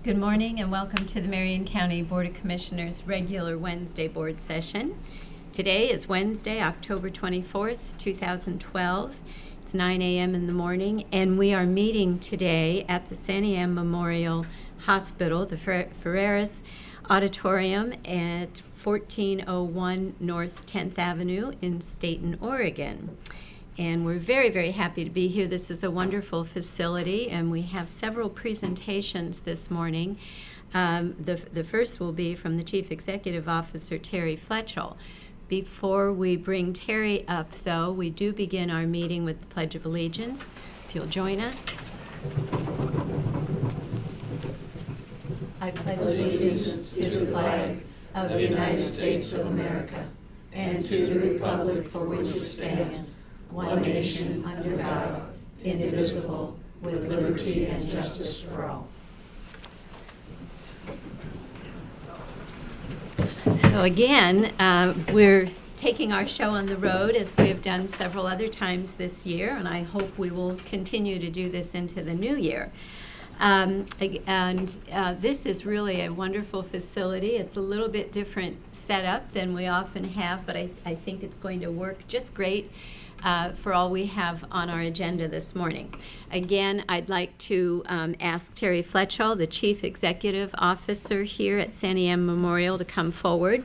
Good morning and welcome to the Marion County Board of Commissioners regular Wednesday board session. Today is Wednesday, October 24th, 2012. It's 9 a.m. in the morning, and we are meeting today at the Sandy M. Memorial Hospital, the Ferreras Auditorium at 1401 North 10th Avenue in Staten, Oregon. And we're very, very happy to be here. This is a wonderful facility, and we have several presentations this morning. The first will be from the Chief Executive Officer, Terry Fletchell. Before we bring Terry up, though, we do begin our meeting with the Pledge of Allegiance. If you'll join us. I pledge allegiance to the flag of the United States of America and to the republic for which it stands, one nation under God, indivisible, with liberty and justice for all. So again, we're taking our show on the road as we have done several other times this year, and I hope we will continue to do this into the new year. This is really a wonderful facility. It's a little bit different setup than we often have, but I think it's going to work just great for all we have on our agenda this morning. Again, I'd like to ask Terry Fletchell, the Chief Executive Officer here at Sandy M. Memorial, to come forward.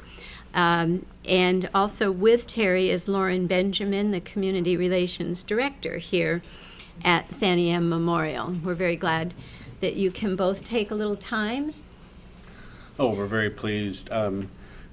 And also with Terry is Lauren Benjamin, the Community Relations Director here at Sandy M. Memorial. We're very glad that you can both take a little time. Oh, we're very pleased.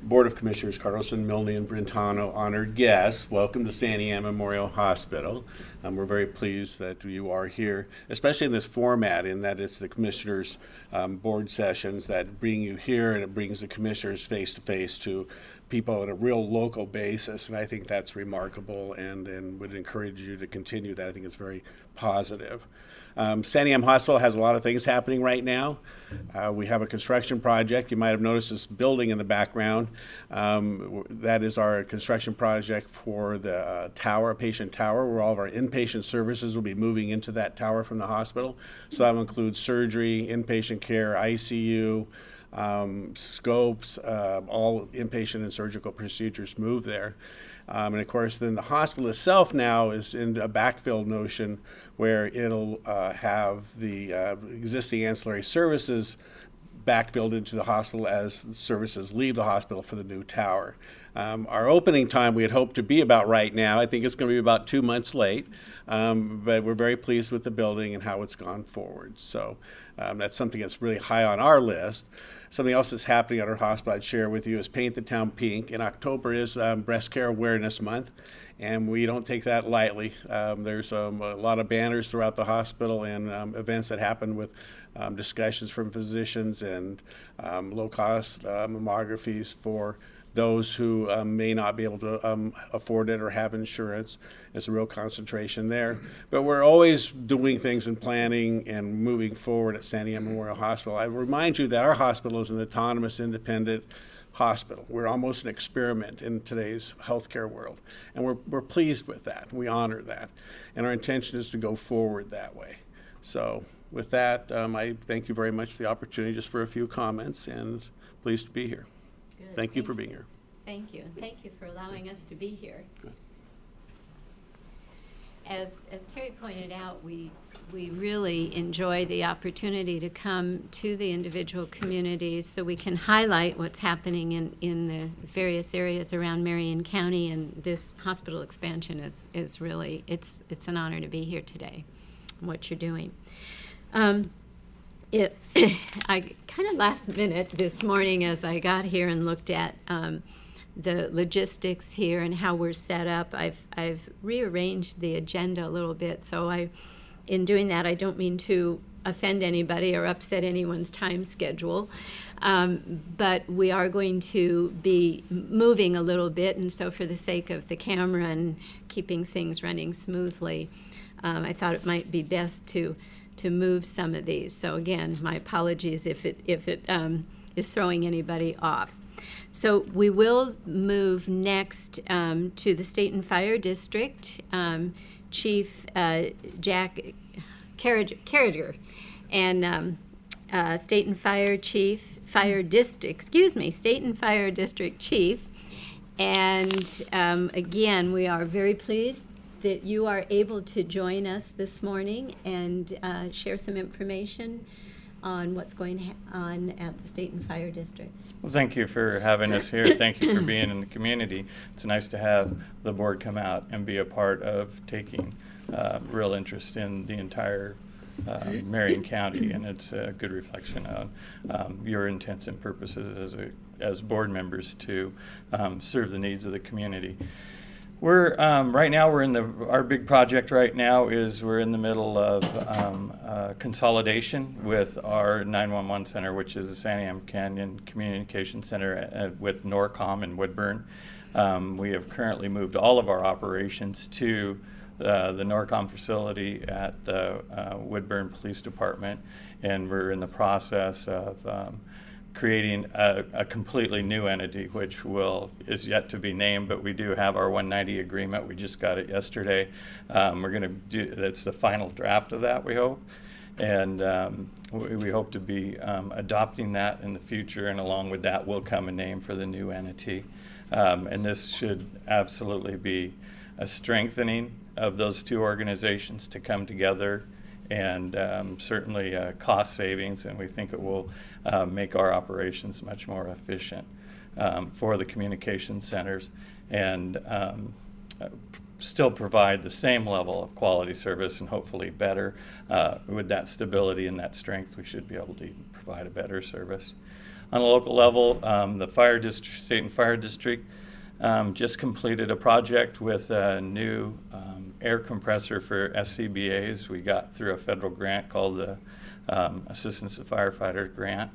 Board of Commissioners Carlson, Milne, and Brentano, honored guests, welcome to Sandy M. Memorial Hospital. We're very pleased that you are here, especially in this format, in that it's the commissioners' board sessions that bring you here, and it brings the commissioners face-to-face to people on a real local basis, and I think that's remarkable, and would encourage you to continue that. I think it's very positive. Sandy M. Hospital has a lot of things happening right now. We have a construction project. You might have noticed this building in the background. That is our construction project for the tower, patient tower, where all of our inpatient services will be moving into that tower from the hospital. So that will include surgery, inpatient care, ICU, scopes, all inpatient and surgical procedures move there. And of course, then the hospital itself now is in a backfill notion where it'll have the existing ancillary services backfilled into the hospital as services leave the hospital for the new tower. Our opening time we had hoped to be about right now. I think it's going to be about 2 months late, but we're very pleased with the building and how it's gone forward. So that's something that's really high on our list. Something else that's happening at our hospital I'd share with you is Paint the Town Pink. In October is Breast Care Awareness Month, and we don't take that lightly. There's a lot of banners throughout the hospital and events that happen with discussions from physicians and low-cost mammographies for those who may not be able to afford it or have insurance. There's a real concentration there. But we're always doing things and planning and moving forward at Sandy M. Memorial Hospital. I remind you that our hospital is an autonomous, independent hospital. We're almost an experiment in today's healthcare world. And we're pleased with that. We honor that. And our intention is to go forward that way. So with that, I thank you very much for the opportunity just for a few comments, and pleased to be here. Good. Thank you for being here. Thank you. Thank you for allowing us to be here. Good. As Terry pointed out, we really enjoy the opportunity to come to the individual communities so we can highlight what's happening in the various areas around Marion County, and this hospital expansion is really, it's an honor to be here today, what you're doing. I kind of last minute this morning as I got here and looked at the logistics here and how we're set up, I've rearranged the agenda a little bit. So in doing that, I don't mean to offend anybody or upset anyone's time schedule, but we are going to be moving a little bit, and so for the sake of the camera and keeping things running smoothly, I thought it might be best to move some of these. So again, my apologies if it is throwing anybody off. So we will move next to the State and Fire District. Chief Jack Carriger and State and Fire District Chief. And again, we are very pleased that you are able to join us this morning and share some information on what's going on at the State and Fire District. Well, thank you for having us here. Thank you for being in the community. It's nice to have the board come out and be a part of taking real interest in the entire Marion County, and it's a good reflection on your intents and purposes as board members to serve the needs of the community. We're right now our big project right now is we're in the middle of consolidation with our 911 center, which is the Santiam Canyon Communication Center with Norcom in Woodburn. We have currently moved all of our operations to the Norcom facility at the Woodburn Police Department, and we're in the process of creating a completely new entity, which is yet to be named, but we do have our 190 agreement. We just got it yesterday. We're going to do, that's the final draft of that, we hope. And we hope to be adopting that in the future, and along with that will come a name for the new entity. And this should absolutely be a strengthening of those two organizations to come together, and certainly cost savings, and we think it will make our operations much more efficient for the communication centers, and still provide the same level of quality service, and hopefully better. With that stability and that strength, we should be able to provide a better service. On a local level, the fire district, State and Fire District just completed a project with a new air compressor for SCBAs. We got through a federal grant called the Assistance to Firefighter Grant,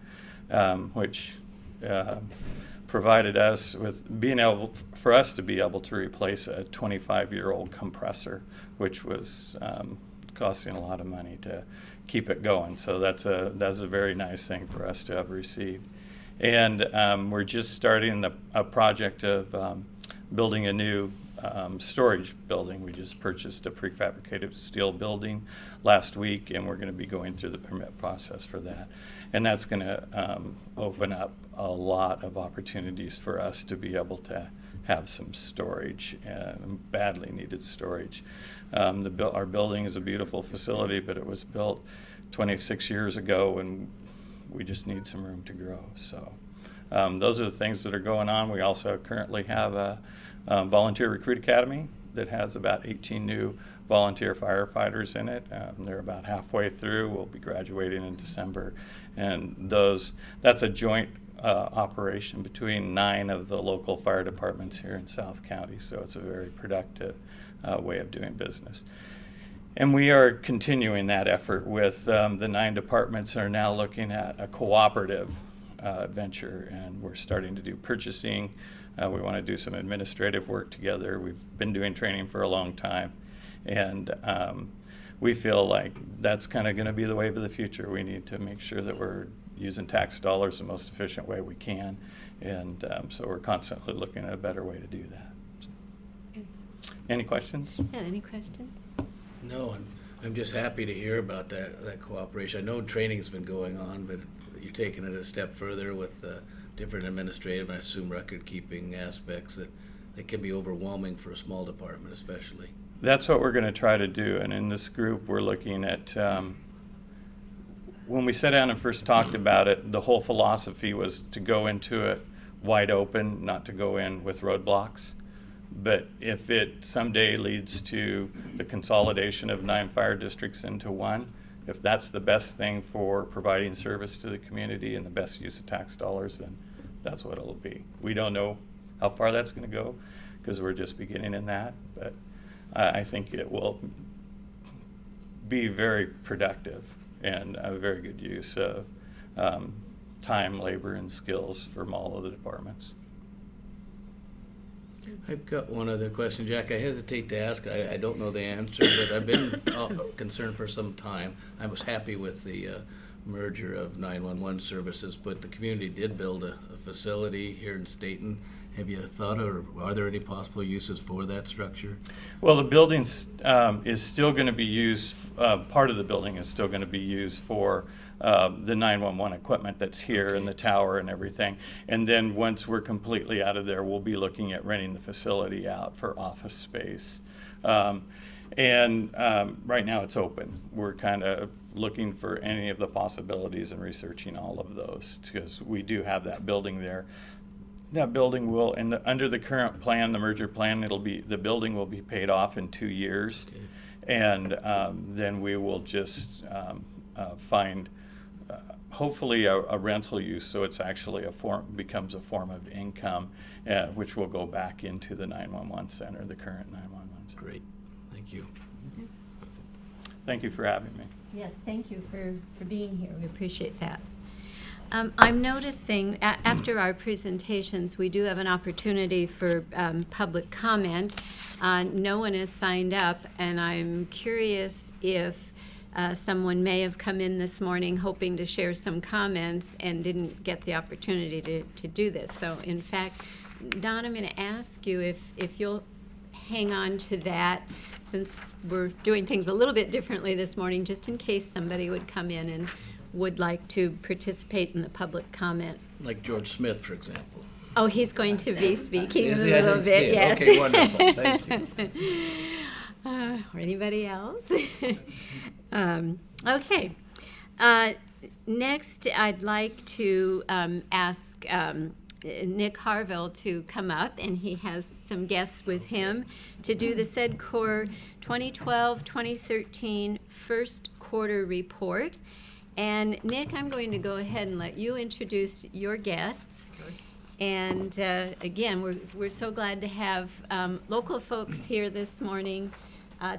which provided us with being able for us to be able to replace a 25-year-old compressor, which was costing a lot of money to keep it going. So that's a very nice thing for us to have received. And we're just starting a project of building a new storage building. We just purchased a prefabricated steel building last week, and we're going to be going through the permit process for that. And that's going to open up a lot of opportunities for us to be able to have some storage, badly needed storage. Our building is a beautiful facility, but it was built 26 years ago, and we just need some room to grow. So those are the things that are going on. We also currently have a volunteer recruit academy that has about 18 new volunteer firefighters in it. They're about halfway through. We'll be graduating in December. And that's a joint operation between 9 of the local fire departments here in South County. So it's a very productive way of doing business. And we are continuing that effort with the 9 departments are now looking at a cooperative venture, and we're starting to do purchasing. We want to do some administrative work together. We've been doing training for a long time, and we feel like that's kind of going to be the wave of the future. We need to make sure that we're using tax dollars the most efficient way we can, and so we're constantly looking at a better way to do that. So, any questions? Yeah, any questions? No, I'm just happy to hear about that cooperation. I know training's been going on, but you're taking it a step further with different administrative and I assume record-keeping aspects that can be overwhelming for a small department especially. That's what we're going to try to do, and in this group we're looking at, when we sat down and first talked about it, the whole philosophy was to go into it wide open, not to go in with roadblocks. But if it someday leads to the consolidation of 9 fire districts into one, if that's the best thing for providing service to the community and the best use of tax dollars, then that's what it'll be. We don't know how far that's going to go because we're just beginning in that, but I think it will be very productive and a very good use of time, labor, and skills from all of the departments. I've got one other question, Jack. I hesitate to ask. I don't know the answer, but I've been concerned for some time. I was happy with the merger of 911 services, but the community did build a facility here in Staten, Have you thought, or are there any possible uses for that structure? Well, the building is still going to be used, part of the building is still going to be used for the 911 equipment that's here in the tower and everything. And then once we're completely out of there, we'll be looking at renting the facility out for office space. Right now it's open. We're kind of looking for any of the possibilities and researching all of those because we do have that building there. That building will, under the current plan, the merger plan, the building will be paid off in 2 years. Okay. And then we will just find hopefully a rental use, so it's actually becomes a form of income, which will go back into the 911 center, the current 911 center. Great, thank you. Thank you for having me. Yes, thank you for being here. We appreciate that. I'm noticing after our presentations, we do have an opportunity for public comment. No one has signed up, and I'm curious if someone may have come in this morning hoping to share some comments and didn't get the opportunity to do this. So in fact, Don, I'm going to ask you if you'll hang on to that since we're doing things a little bit differently this morning, just in case somebody would come in and would like to participate in the public comment. Like George Smith, for example. Oh, he's going to be speaking Is a he? I little didn't see bit, it. yes. Okay, wonderful, thank you. Or anybody else? Okay. Next, I'd like to ask Nick Harville to come up, and he has some guests with him to do the SEDCOR 2012-2013 first quarter report. And Nick, I'm going to go ahead and let you introduce your guests. And again, we're so glad to have local folks here this morning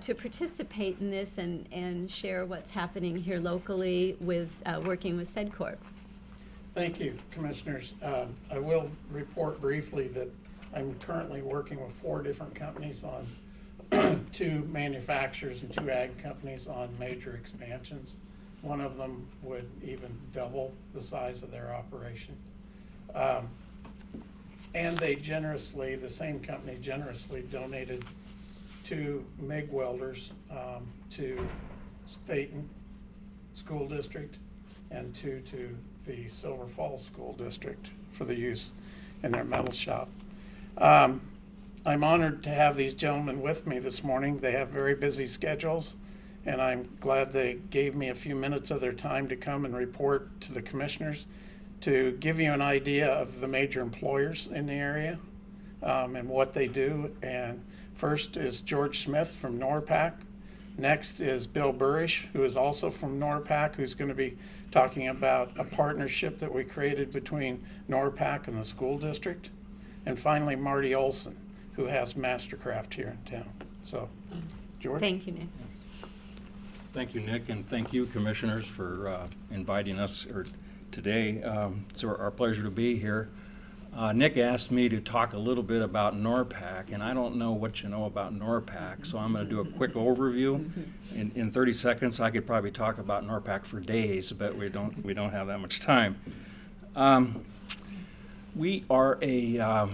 to participate in this and share what's happening here locally with working with SEDCOR. Thank you, Commissioners. I will report briefly that I'm currently working with 4 different companies on 2 manufacturers and 2 ag companies on major expansions. One of them would even double the size of their operation. And they generously, the same company generously donated 2 MIG welders to Staten School District and 2 to the Silver Falls School District for the use in their metal shop. I'm honored to have these gentlemen with me this morning. They have very busy schedules, and I'm glad they gave me a few minutes of their time to come and report to the commissioners to give you an idea of the major employers in the area and what they do. And first is George Smith from NORPAC. Next is Bill Burrish, who is also from NORPAC, who's going to be talking about a partnership that we created between NORPAC and the school district. And finally, Marty Olson, who has Mastercraft here in town. So, George? Thank you, Nick. Thank you, Nick, and thank you, Commissioners, for inviting us today. It's our pleasure to be here. Nick asked me to talk a little bit about NORPAC, and I don't know what you know about NORPAC, so I'm going to do a quick overview. In 30 seconds, I could probably talk about NORPAC for days, but we don't have that much time. We are a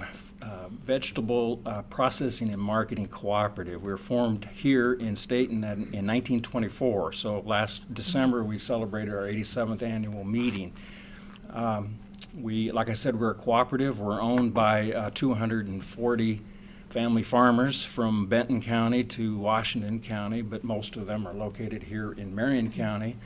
vegetable processing and marketing cooperative. We were formed here in Staten in 1924. So last December we celebrated our 87th annual meeting. Like I said, we're a cooperative. We're owned by 240 family farmers from Benton County to Washington County, but most of them are located here in Marion County.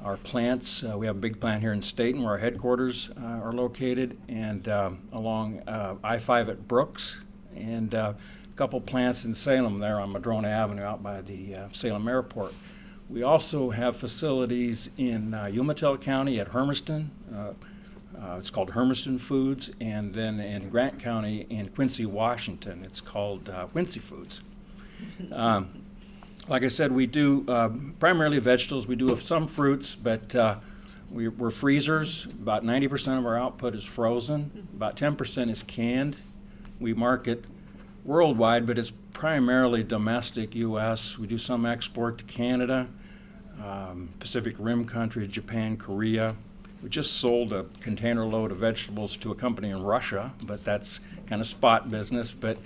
Our plants, we have a big plant here in Staten where our headquarters are located, and along I-5 at Brooks, and a couple plants in Salem there on Madrona Avenue out by the Salem Airport. We also have facilities in Umatilla County at Hermiston. It's called Hermiston Foods, and then in Grant County in Quincy, Washington, it's called Quincy Foods. Like I said, we do primarily vegetables. We do have some fruits, but we're freezers. About 90% of our output is frozen. About 10% is canned. We market worldwide, but it's primarily domestic U.S. We do some export to Canada, Pacific Rim countries, Japan, Korea. We just sold a container load of vegetables to a company in Russia, but that's kind of spot business. But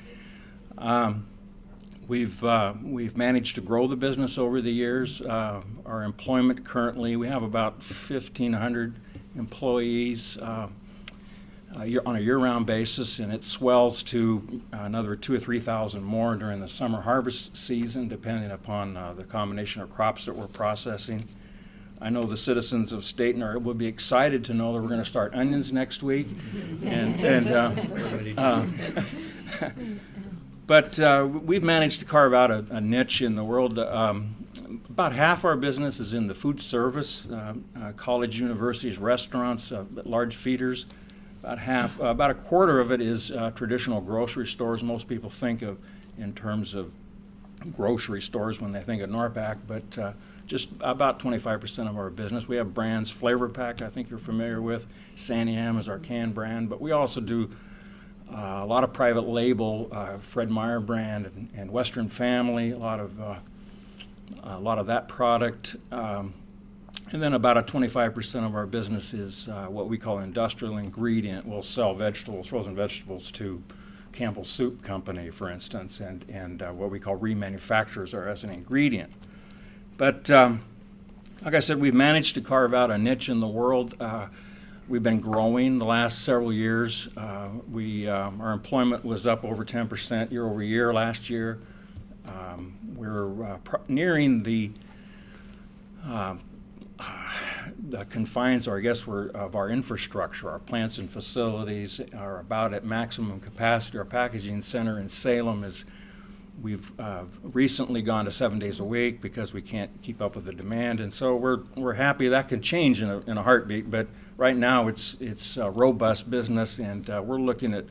we've managed to grow the business over the years. Our employment currently, we have about 1,500 employees on a year-round basis, and it swells to another 2,000 or 3,000 more during the summer harvest season, depending upon the combination of crops that we're processing. I know the citizens of Stayton will be excited to know that we're going to start onions next week, but we've managed to carve out a niche in the world. About half our business is in the food service, college, universities, restaurants, large feeders. About a quarter of it is traditional grocery stores. Most people think of in terms of grocery stores when they think of NORPAC, but just about 25% of our business. We have brands, Flavor Pack, I think you're familiar with. Santiam is our canned brand, but we also do a lot of private label, Fred Meyer brand and Western Family, a lot of that product. And then about 25% of our business is what we call industrial ingredient. We'll sell vegetables, frozen vegetables to Campbell Soup Company, for instance, and what we call remanufacturers are as an ingredient. But like I said, we've managed to carve out a niche in the world. We've been growing the last several years. Our employment was up over 10% year over year last year. We're nearing the confines, or I guess of our infrastructure. Our plants and facilities are about at maximum capacity. Our packaging center in Salem we've recently gone to 7 days a week because we can't keep up with the demand, and so we're happy. That could change in a heartbeat, but right now it's a robust business, and we're looking at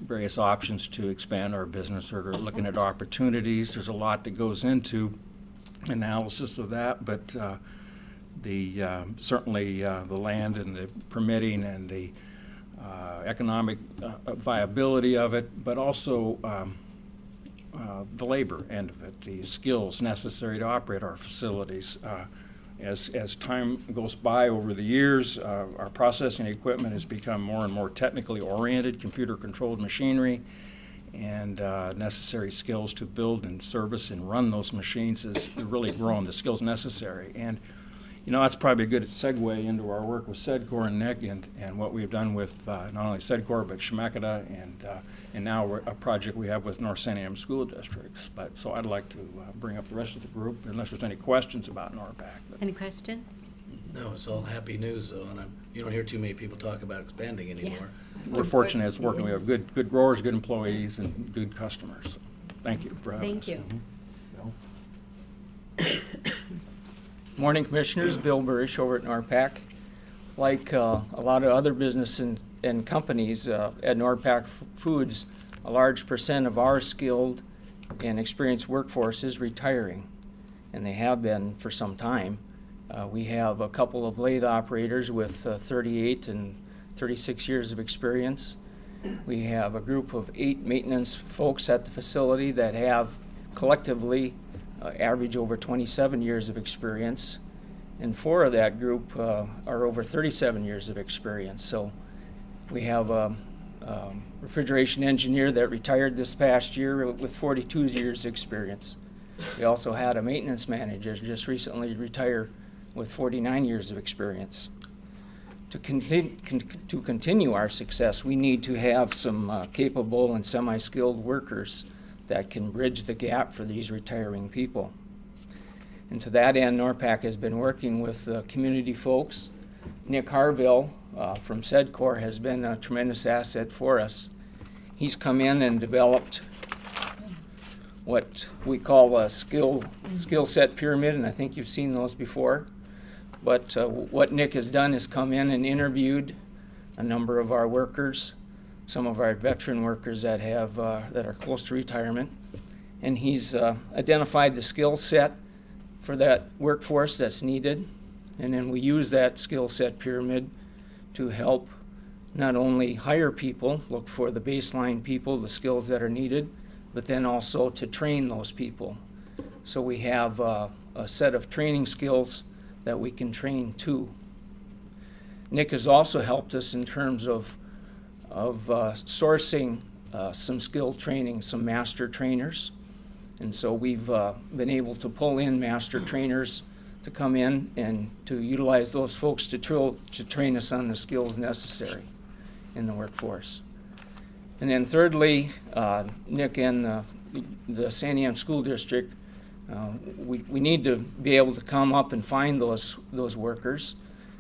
various options to expand our business, or looking at opportunities. There's a lot that goes into analysis of that, but certainly the land and the permitting and the economic viability of it, but also the labor end of it, the skills necessary to operate our facilities. As time goes by over the years, our processing equipment has become more and more technically oriented, computer-controlled machinery, and necessary skills to build and service and run those machines has really grown, the skills necessary. And that's probably a good segue into our work with SEDCOR and Nick, and what we've done with not only SEDCOR but Chemeketa, and now a project we have with North Santiam School Districts. So I'd like to bring up the rest of the group, unless there's any questions about NORPAC. Any questions? No, it's all happy news, though, and you don't hear too many people talk about expanding anymore. We're fortunate it's working. We have good growers, good employees, and good customers. So thank you for having us. Thank you. Morning, Commissioners. Bill Burish over at NORPAC. Like a lot of other business and companies at NORPAC Foods, a large percent of our skilled and experienced workforce is retiring, and they have been for some time. We have a couple of lathe operators with 38 and 36 years of experience. We have a group of 8 maintenance folks at the facility that have collectively average over 27 years of experience, and 4 of that group are over 37 years of experience. So we have a refrigeration engineer that retired this past year with 42 years experience. We also had a maintenance manager just recently retire with 49 years of experience. To continue our success, we need to have some capable and semi-skilled workers that can bridge the gap for these retiring people. And to that end, NORPAC has been working with community folks. Nick Harville from SEDCOR has been a tremendous asset for us. He's come in and developed what we call a skill set pyramid, and I think you've seen those before. But what Nick has done is come in and interviewed a number of our workers, some of our veteran workers that are close to retirement, and he's identified the skill set for that workforce that's needed, and then we use that skill set pyramid to help not only hire people, look for the baseline people, the skills that are needed, but then also to train those people. So we have a set of training skills that we can train to. Nick has also helped us in terms of sourcing some skill training, some master trainers. And so we've been able to pull in master trainers to come in and to utilize those folks to train us on the skills necessary in the workforce. And then thirdly, Nick and the Santiam School District, we need to be able to come up and find those workers.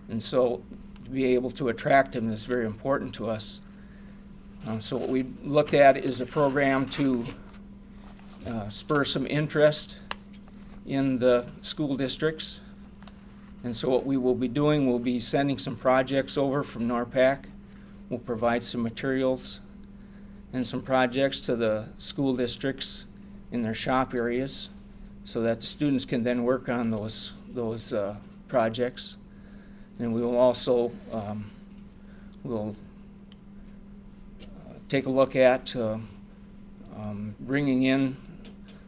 And so to be able to attract them is very important to us. So what we looked at is a program to spur some interest in the school districts. And so what we will be doing, we'll be sending some projects over from NORPAC. We'll provide some materials and some projects to the school districts in their shop areas so that the students can then work on those projects. And we will also we'll take a look at bringing in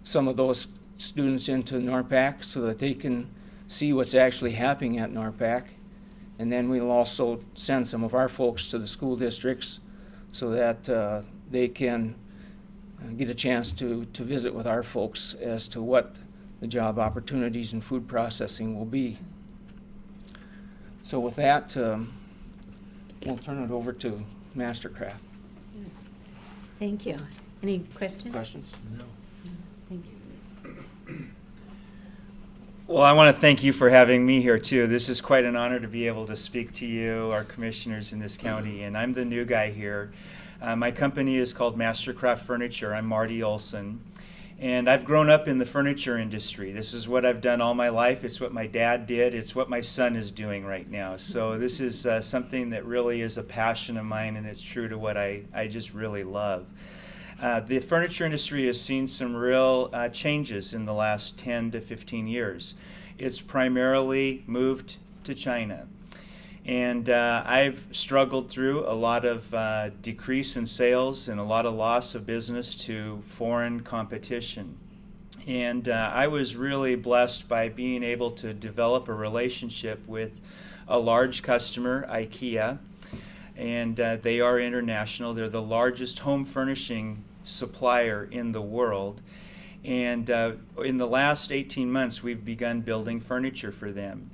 some of those students into NORPAC so that they can see what's actually happening at NORPAC. And then we'll also send some of our folks to the school districts so that they can get a chance to visit with our folks as to what the job opportunities in food processing will be. So with that, we'll turn it over to Mastercraft. Thank you. Any questions? Questions? Thank you. Well, I want to thank you for having me here, too. This is quite an honor to be able to speak to you, our commissioners in this county, and I'm the new guy here. My company is called Mastercraft Furniture. I'm Marty Olson, and I've grown up in the furniture industry. This is what I've done all my life. It's what my dad did. It's what my son is doing right now. So this is something that really is a passion of mine, and it's true to what I just really love. The furniture industry has seen some real changes in the last 10 to 15 years. It's primarily moved to China. And I've struggled through a lot of decrease in sales and a lot of loss of business to foreign competition. And I was really blessed by being able to develop a relationship with a large customer, IKEA. And they are international. They're the largest home furnishing supplier in the world. And in the last 18 months, we've begun building furniture for them.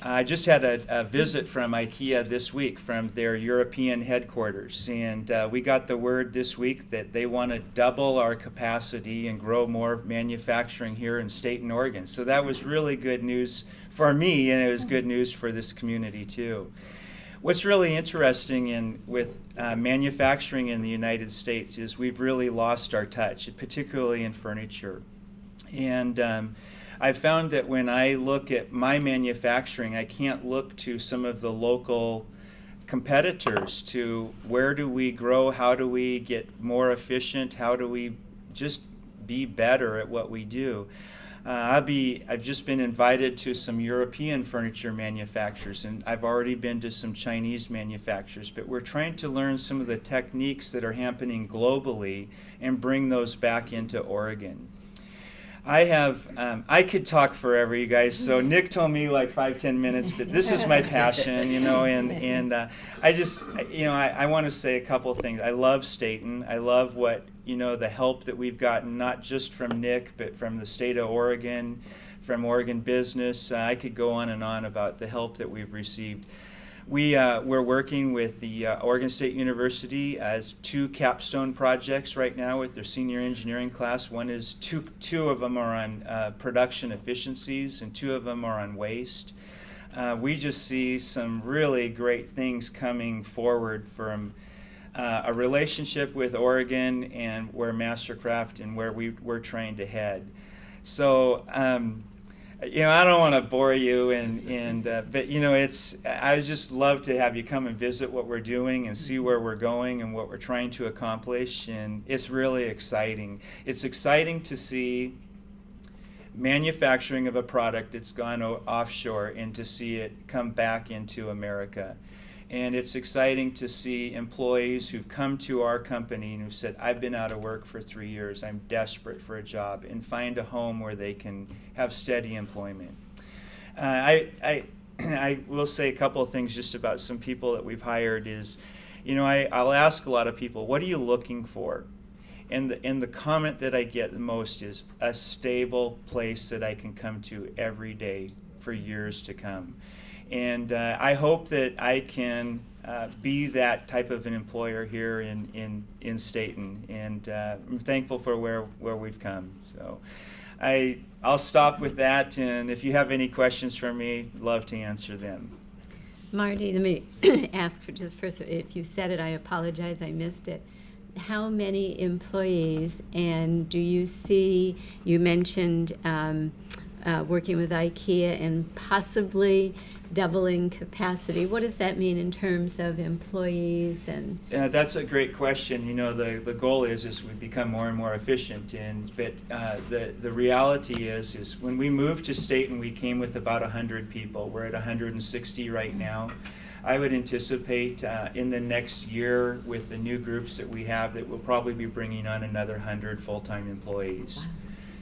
I just had a visit from IKEA this week from their European headquarters, and we got the word this week that they want to double our capacity and grow more manufacturing here in Staten, Oregon. So that was really good news for me, and it was good news for this community too. What's really interesting with manufacturing in the United States is we've really lost our touch, particularly in furniture. And I've found that when I look at my manufacturing, I can't look to some of the local competitors to where do we grow, how do we get more efficient, how do we just be better at what we do. I've just been invited to some European furniture manufacturers, and I've already been to some Chinese manufacturers, but we're trying to learn some of the techniques that are happening globally and bring those back into Oregon. I could talk forever, you guys, so Nick told me like 5-10 minutes, but this is my passion, and I want to say a couple of things. I love Staten. I love the help that we've gotten, not just from Nick, but from the state of Oregon, from Oregon Business. I could go on and on about the help that we've received. We're working with the Oregon State University as 2 capstone projects right now with their senior engineering class. One is two of them are on production efficiencies, and 2 of them are on waste. We just see some really great things coming forward from a relationship with Oregon and where Mastercraft and where we're trying to head. So. I don't want to bore you, but I just love to have you come and visit what we're doing and see where we're going and what we're trying to accomplish, and it's really exciting. It's exciting to see manufacturing of a product that's gone offshore and to see it come back into America. And it's exciting to see employees who've come to our company and who've said, I've been out of work for 3 years, I'm desperate for a job, and find a home where they can have steady employment. I will say a couple of things just about some people that we've hired is, I'll ask a lot of people, what are you looking for? And the comment that I get the most is a stable place that I can come to every day for years to come. And I hope that I can be that type of an employer here in Staten. And I'm thankful for where we've come. So I'll stop with that. And if you have any questions for me, I'd love to answer them. Marty, let me ask for just first, if you said it, I apologize, I missed it. How many employees, and do you see, you mentioned working with IKEA and possibly doubling capacity. What does that mean in terms of employees? And that's a great question. The goal is we become more and more efficient. But the reality is when we moved to Staten, we came with about 100 people. We're at 160 right now. I would anticipate in the next year with the new groups that we have that we'll probably be bringing on another 100 full-time employees. Wow.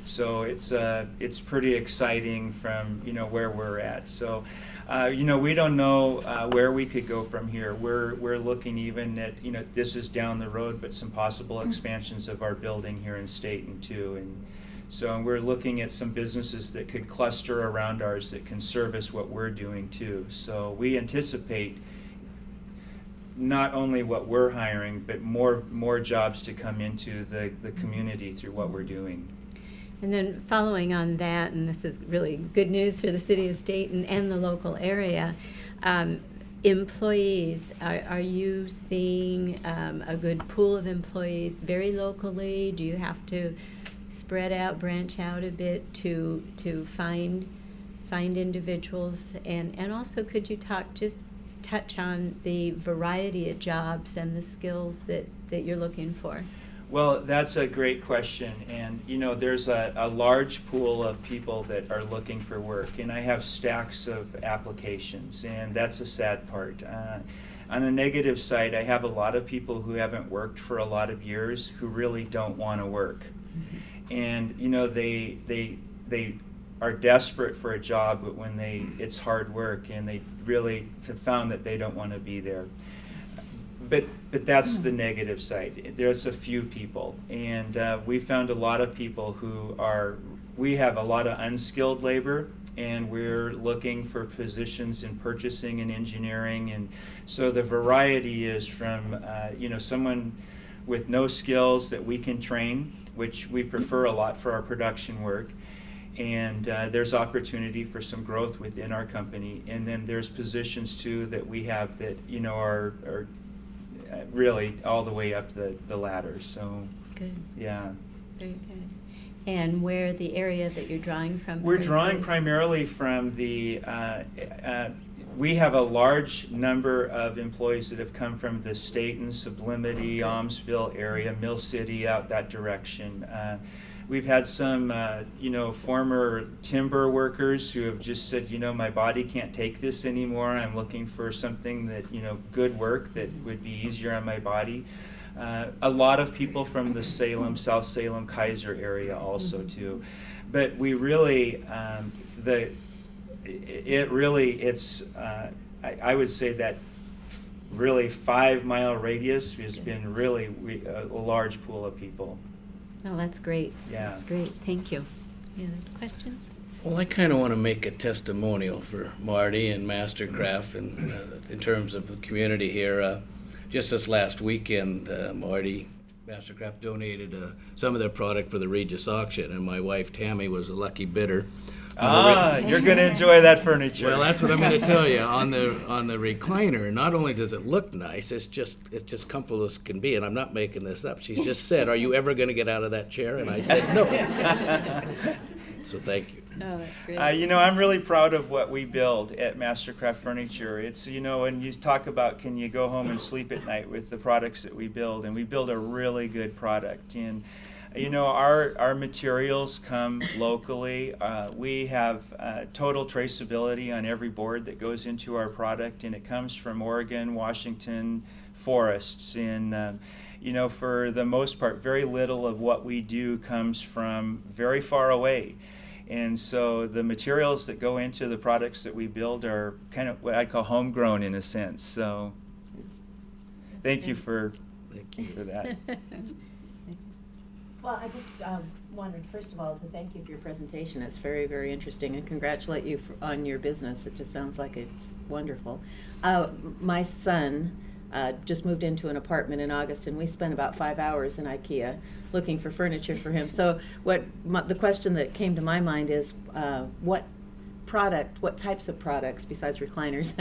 So it's pretty exciting from where we're at. So we don't know where we could go from here. We're looking even at this is down the road, but some possible expansions of our building here in Staten too. And so we're looking at some businesses that could cluster around ours that can service what we're doing too. So we anticipate not only what we're hiring, but more jobs to come into the community through what we're doing. And then following on that, and this is really good news for the city of Staten and the local area, employees, are you seeing a good pool of employees very locally? Do you have to spread out, branch out a bit to find individuals? And also, could you touch on the variety of jobs and the skills that you're looking for? Well, that's a great question. And, there's a large pool of people that are looking for work. And I have stacks of applications. And that's a sad part. On a negative side, I have a lot of people who haven't worked for a lot of years who really don't want to work. Mm-hmm. And, they are desperate for a job, but when it's hard work and they really have found that they don't want to be there. But that's the negative side. There's a few people, and we found a lot of people we have a lot of unskilled labor, and we're looking for positions in purchasing and engineering. And so the variety is from, someone with no skills that we can train, which we prefer a lot for our production work. And there's opportunity for some growth within our company. And then there's positions too that we have that, are really all the way up the ladder. So good. Yeah. Very good. And where the area that you're drawing from? We're drawing primarily from the we have a large number of employees that have come from the Staten, Sublimity, Almsville area, Mill City, out that direction. We've had some, former timber workers who have just said, my body can't take this anymore. I'm looking for something that, good work that would be easier on my body. A lot of people from the South Salem, Kaiser area also too. But we really, I would say that really 5-mile radius has been really a large pool of people. Oh, that's great. Yeah. That's great. Thank you. Any other questions? Well, I kind of want to make a testimonial for Marty and Mastercraft in terms of the community here. Just this last weekend, Marty, Mastercraft donated some of their product for the Regis auction, and my wife Tammy was a lucky bidder. You're going to enjoy that furniture. Well, that's what I'm going to tell you. On the recliner, not only does it look nice, it's just comfortable as can be, and I'm not making this up. She's just said, "Are you ever going to get out of that chair?" And I said, "No." So thank you. Oh, that's great. I'm really proud of what we build at Mastercraft Furniture. It's, when you talk about can you go home and sleep at night with the products that we build, and we build a really good product. And our materials come locally. We have total traceability on every board that goes into our product, and it comes from Oregon, Washington forests. And for the most part, very little of what we do comes from very far away. And so the materials that go into the products that we build are kind of what I'd call homegrown in a sense. So thank you for that. Well, I just wanted, first of all, to thank you for your presentation. It's very, very interesting, and congratulate you on your business. It just sounds like it's wonderful. My son just moved into an apartment in August, and we spent about 5 hours in IKEA looking for furniture for him. So the question that came to my mind is, what types of products, besides recliners,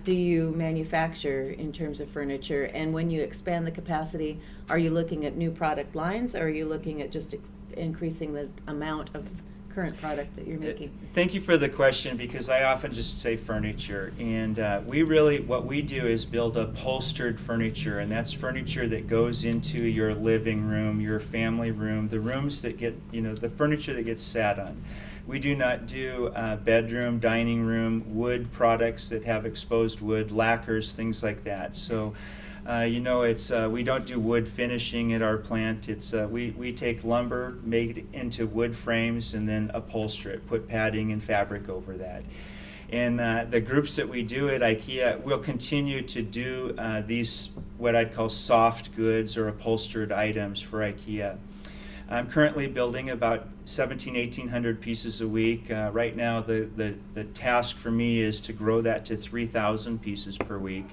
do you manufacture in terms of furniture? And when you expand the capacity, are you looking at new product lines, or are you looking at just increasing the amount of current product that you're making? Thank you for the question, because I often just say furniture. And what we do is build upholstered furniture, and that's furniture that goes into your living room, your family room, the rooms that get, the furniture that gets sat on. We do not do bedroom, dining room, wood products that have exposed wood, lacquers, things like that. So, we don't do wood finishing at our plant. It's we take lumber, make it into wood frames, and then upholster it, put padding and fabric over that. And the groups that we do at IKEA will continue to do these, what I'd call soft goods or upholstered items for IKEA. I'm currently building about 1,800 pieces a week. Right now, the task for me is to grow that to 3,000 pieces per week.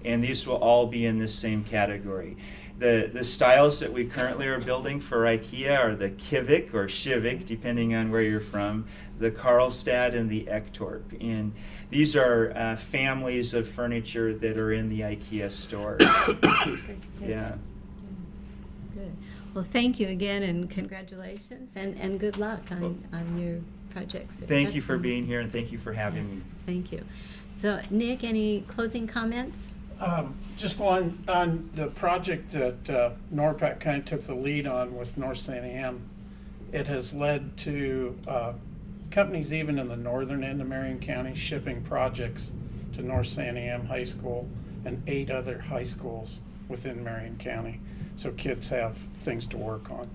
And these will all be in this same category. The styles that we currently are building for IKEA are the Kivik or Shivik, depending on where you're from, the Karlstad, and the Ektorp. And these are families of furniture that are in the IKEA store. Yeah. Good. Well, thank you again, and congratulations, and good luck on your projects. Thank you for being here, and thank you for having me. Thank you. So, Nick, any closing comments? Just one on the project that NORPAC kind of took the lead on with North San Am. It has led to companies even in the northern end of Marion County shipping projects to North San Am High School and 8 other high schools within Marion County. So kids have things to work on.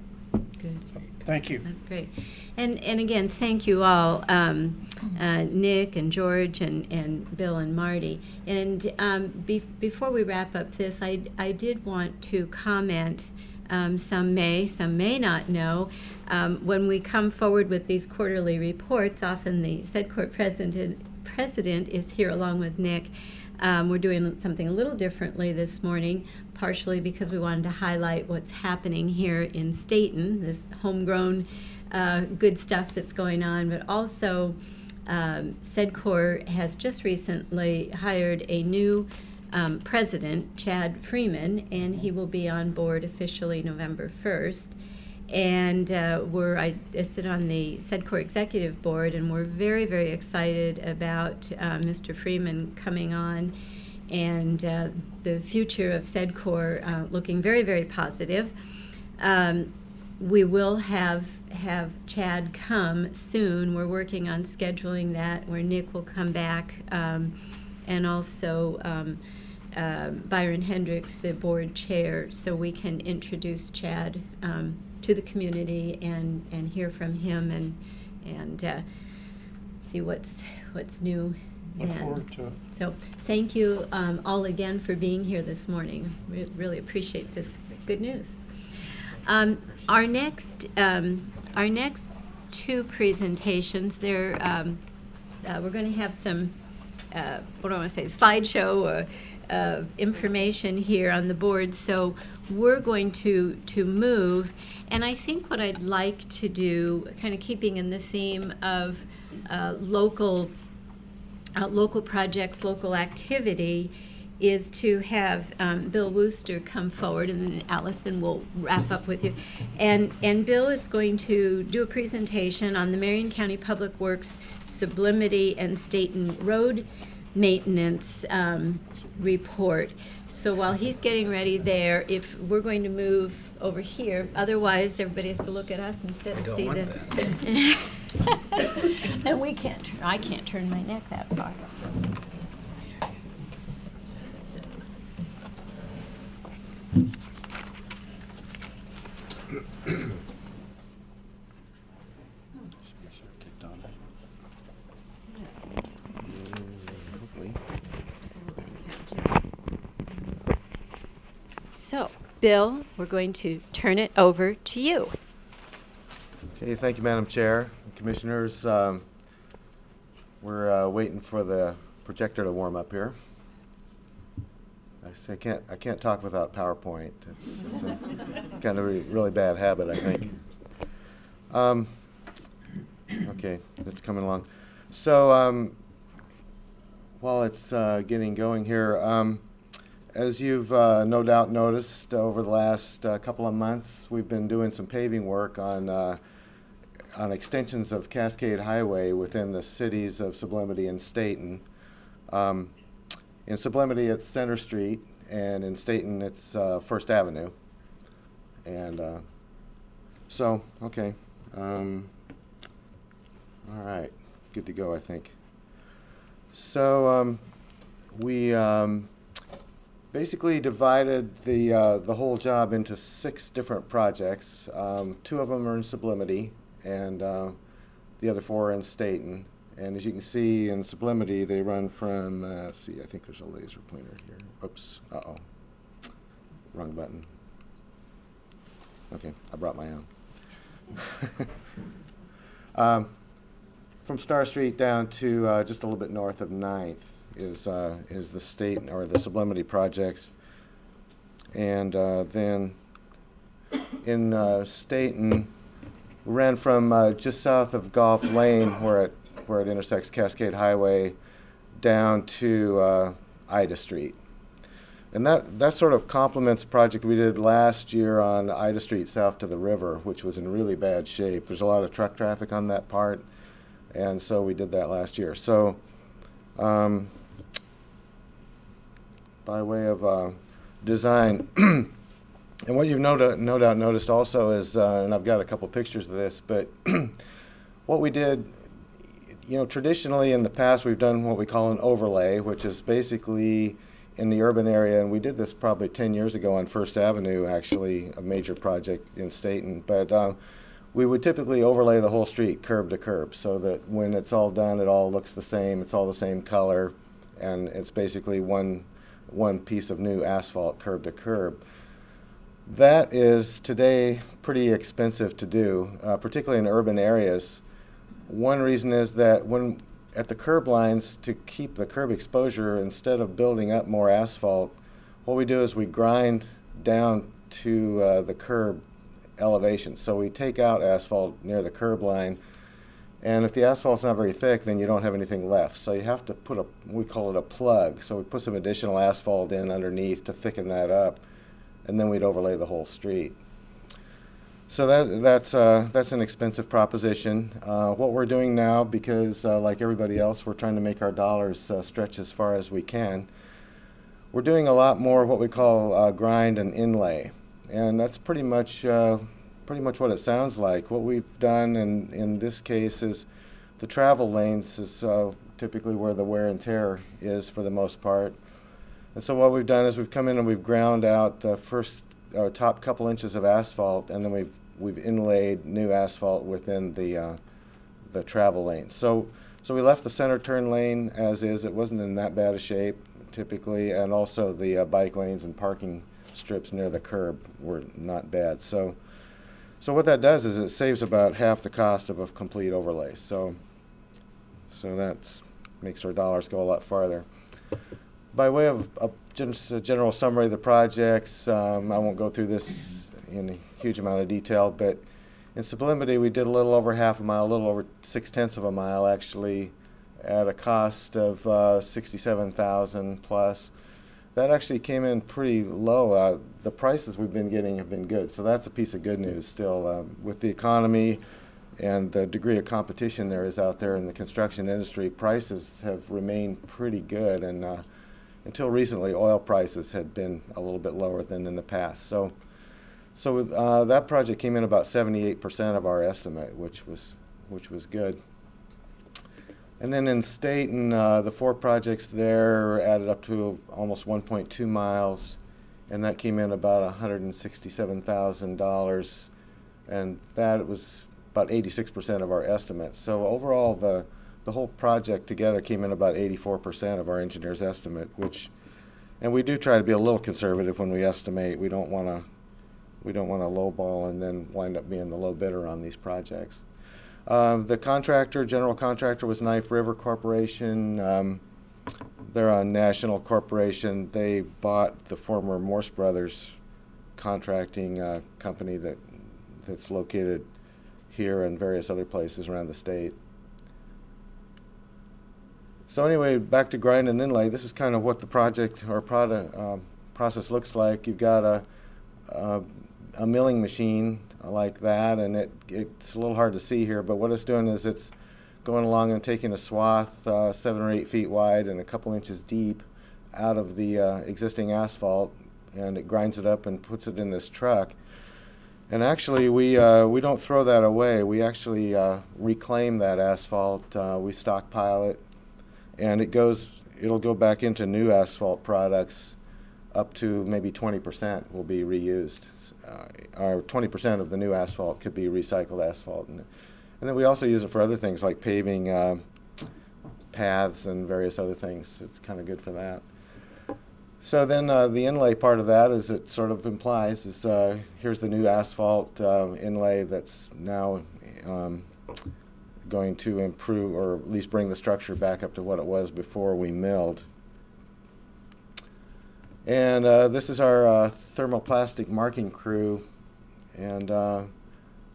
Good. So, thank you. That's great. And again, thank you all, Nick and George and Bill and Marty. And before we wrap up this, I did want to comment, some may not know, when we come forward with these quarterly reports, often the SEDCORP president is here along with Nick. We're doing something a little differently this morning, partially because we wanted to highlight what's happening here in Staten, this homegrown good stuff that's going on, but also SEDCOR has just recently hired a new president, Chad Freeman, and he will be on board officially November 1st. And I sit on the SEDCOR Executive Board, and we're very, very excited about Mr. Freeman coming on, and the future of SEDCOR looking very, very positive. We will have Chad come soon. We're working on scheduling that, where Nick will come back, and also Byron Hendricks, the board chair, so we can introduce Chad to the community and hear from him and see what's new. Look then. forward to it. So thank you all again for being here this morning. We really appreciate this good news. Our next 2 presentations, we're going to have some slideshow or information here on the board. So we're going to move, and I think what I'd like to do, kind of keeping in the theme of local projects, local activity, is to have Bill Wooster come forward, and then Allison will wrap up with you. And Bill is going to do a presentation on the Marion County Public Works Sublimity and Staten Road Maintenance report. So while he's getting ready there, if we're going to move over here, otherwise everybody has to look at us instead of see the. And I can't turn my neck that far. So, Bill, we're going to turn it over to you. Okay, thank you, Madam Chair. Commissioners, we're waiting for the projector to warm up here. I can't talk without PowerPoint. It's a kind of really bad habit, I think. Okay, it's coming along. So while it's getting going here, as you've no doubt noticed over the last couple of months, we've been doing some paving work on extensions of Cascade Highway within the cities of Sublimity and Stayton. In Sublimity, it's Center Street, and in Stayton, it's First Avenue. And okay. All right, good to go, I think. So we basically divided the whole job into 6 different projects. 2 of them are in Sublimity, and the other 4 are in Stayton. And as you can see in Sublimity, they run from, let's see, I think there's a laser pointer here. Oops, uh-oh, wrong button. Okay, I brought my own. From Star Street down to just a little bit north of 9th is the Stayton, or the Sublimity projects. And then in Stayton, we ran from just south of Golf Lane, where it intersects Cascade Highway, down to Ida Street. And that sort of complements a project we did last year on Ida Street south to the river, which was in really bad shape. There's a lot of truck traffic on that part, and so we did that last year. So by way of design, and what you've no doubt noticed also is, and I've got a couple pictures of this, but what we did, traditionally in the past we've done what we call an overlay, which is basically in the urban area, and we did this probably 10 years ago on First Avenue, actually, a major project in Stayton. But we would typically overlay the whole street curb to curb so that when it's all done, it all looks the same, it's all the same color, and it's basically one piece of new asphalt curb to curb. That is today pretty expensive to do, particularly in urban areas. One reason is that when at the curb lines, to keep the curb exposure, instead of building up more asphalt, what we do is we grind down to the curb elevation. So we take out asphalt near the curb line, and if the asphalt's not very thick, then you don't have anything left. So you have to put we call it a plug. So we put some additional asphalt in underneath to thicken that up, and then we'd overlay the whole street. So that's an expensive proposition. What we're doing now, because like everybody else, we're trying to make our dollars stretch as far as we can. We're doing a lot more what we call grind and inlay, and that's pretty much what it sounds like. What we've done in this case is the travel lanes is typically where the wear and tear is for the most part. And so what we've done is we've come in and we've ground out the first top couple inches of asphalt, and then we've inlaid new asphalt within the travel lanes. So we left the center turn lane as is. It wasn't in that bad a shape typically, and also the bike lanes and parking strips near the curb were not bad. So what that does is it saves about half the cost of a complete overlay. So that makes our dollars go a lot farther. By way of just a general summary of the projects, I won't go through this in a huge amount of detail, but in Sublimity we did a little over half a mile, a little over 6/10 of a mile actually, at a cost of $67,000 plus. That actually came in pretty low. The prices we've been getting have been good, so that's a piece of good news still. With the economy and the degree of competition there is out there in the construction industry, prices have remained pretty good, and until recently, oil prices had been a little bit lower than in the past. So that project came in about 78% of our estimate, which was good. And then in Stayton, the 4 projects there added up to almost 1.2 miles, and that came in about $167,000, and that was about 86% of our estimate. So overall, the whole project together came in about 84% of our engineer's estimate, which And we do try to be a little conservative when we estimate. We don't want to lowball and then wind up being the low bidder on these projects. The contractor, general contractor, was Knife River Corporation. They're a national corporation. They bought the former Morse Brothers contracting company that's located here and various other places around the state. So anyway, back to grind and inlay. This is kind of what the project or process looks like. You've got a milling machine like that, and it's a little hard to see here, but what it's doing is it's going along and taking a swath 7 or 8 feet wide and a couple inches deep out of the existing asphalt, and it grinds it up and puts it in this truck. And actually, we don't throw that away. We actually reclaim that asphalt. We stockpile it, and it'll go back into new asphalt products. Up to maybe 20% will be reused. Or 20% of the new asphalt could be recycled asphalt. And then we also use it for other things like paving paths and various other things. It's kind of good for that. So then the inlay part of that, as it sort of implies, is here's the new asphalt inlay that's now going to improve, or at least bring the structure back up to what it was before we milled. And this is our thermoplastic marking crew, and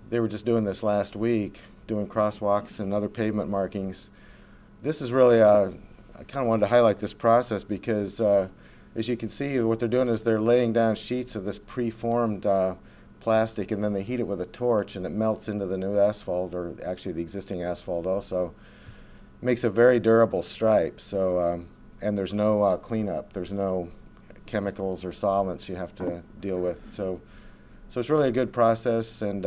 they were just doing this last week, doing crosswalks and other pavement markings. This is really, I kind of wanted to highlight this process because as you can see, what they're doing is they're laying down sheets of this preformed plastic, and then they heat it with a torch, and it melts into the new asphalt, or actually the existing asphalt also. It makes a very durable stripe, so, and there's no cleanup. There's no chemicals or solvents you have to deal with. So it's really a good process, and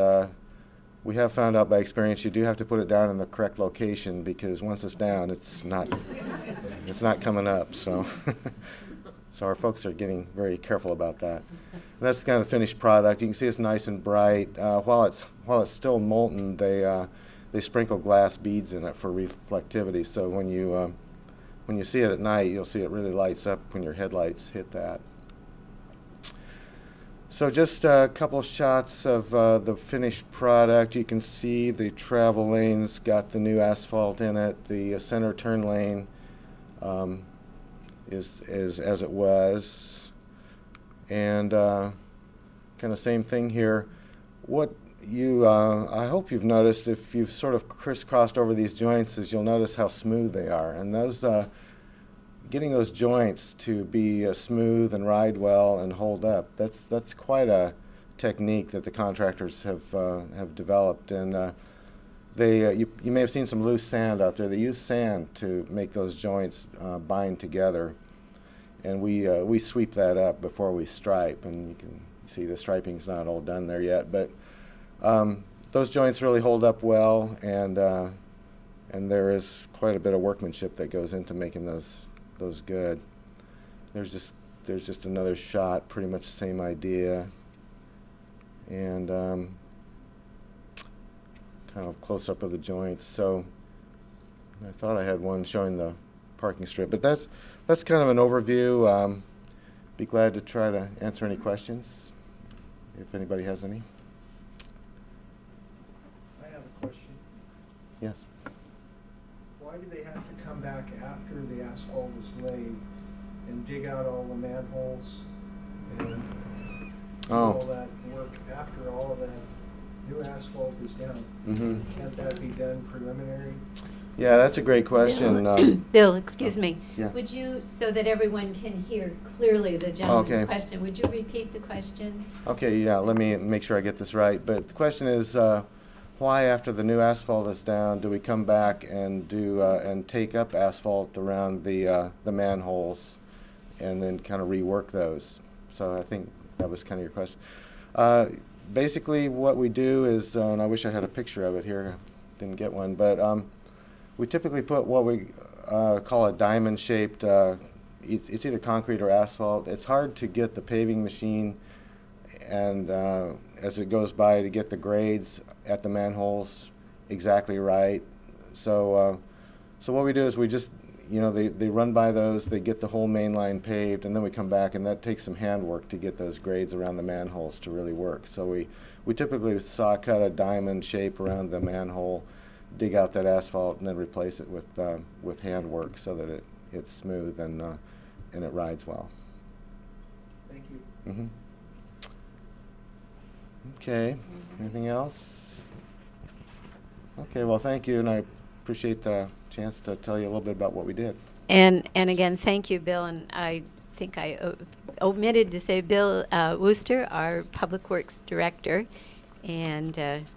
we have found out by experience you do have to put it down in the correct location, because once it's down, it's not coming up. So so our folks are getting very careful about that. And that's kind of the finished product. You can see it's nice and bright. While it's still molten, they sprinkle glass beads in it for reflectivity. So when you see it at night, you'll see it really lights up when your headlights hit that. So just a couple shots of the finished product. You can see the travel lanes got the new asphalt in it. The center turn lane is as it was. And kind of same thing here. What I hope you've noticed, if you've sort of crisscrossed over these joints, is you'll notice how smooth they are. And those, getting those joints to be smooth and ride well and hold up, that's quite a technique that the contractors have developed. And you may have seen some loose sand out there. They use sand to make those joints bind together. And we sweep that up before we stripe, and you can see the striping's not all done there yet, but those joints really hold up well, and there is quite a bit of workmanship that goes into making those good. There's just another shot, pretty much the same idea, and kind of close up of the joints. So I thought I had one showing the parking strip, but that's kind of an overview. Be glad to try to answer any questions if anybody has any. I have a question. Yes. Why do they have to come back after the asphalt is laid and dig out all the manholes and do all that work after all of that new asphalt is down? Mm-hmm. Can't that be done preliminary? Yeah, that's a great question. Bill, excuse me. Yeah. Would you, so that everyone can hear clearly the gentleman's Okay. question, would you repeat the question? Okay, yeah, let me make sure I get this right. But the question is, why after the new asphalt is down do we come back and and take up asphalt around the manholes and then kind of rework those? So I think that was kind of your question. Basically what we do is, and I wish I had a picture of it here, didn't get one, but we typically put what we call a diamond-shaped, it's either concrete or asphalt. It's hard to get the paving machine and as it goes by to get the grades at the manholes exactly right. So what we do is we just you know, they run by those, they get the whole main line paved, and then we come back, and that takes some handwork to get those grades around the manholes to really work. So we typically saw cut a diamond shape around the manhole, dig out that asphalt, and then replace it with handwork so that it's smooth and it rides well. Thank you. Mm-hmm. Okay, anything else? Okay, well, thank you, and I appreciate the chance to tell you a little bit about what we did. And again, thank you, Bill. And I think I omitted to say Bill Wooster, our Public Works Director. And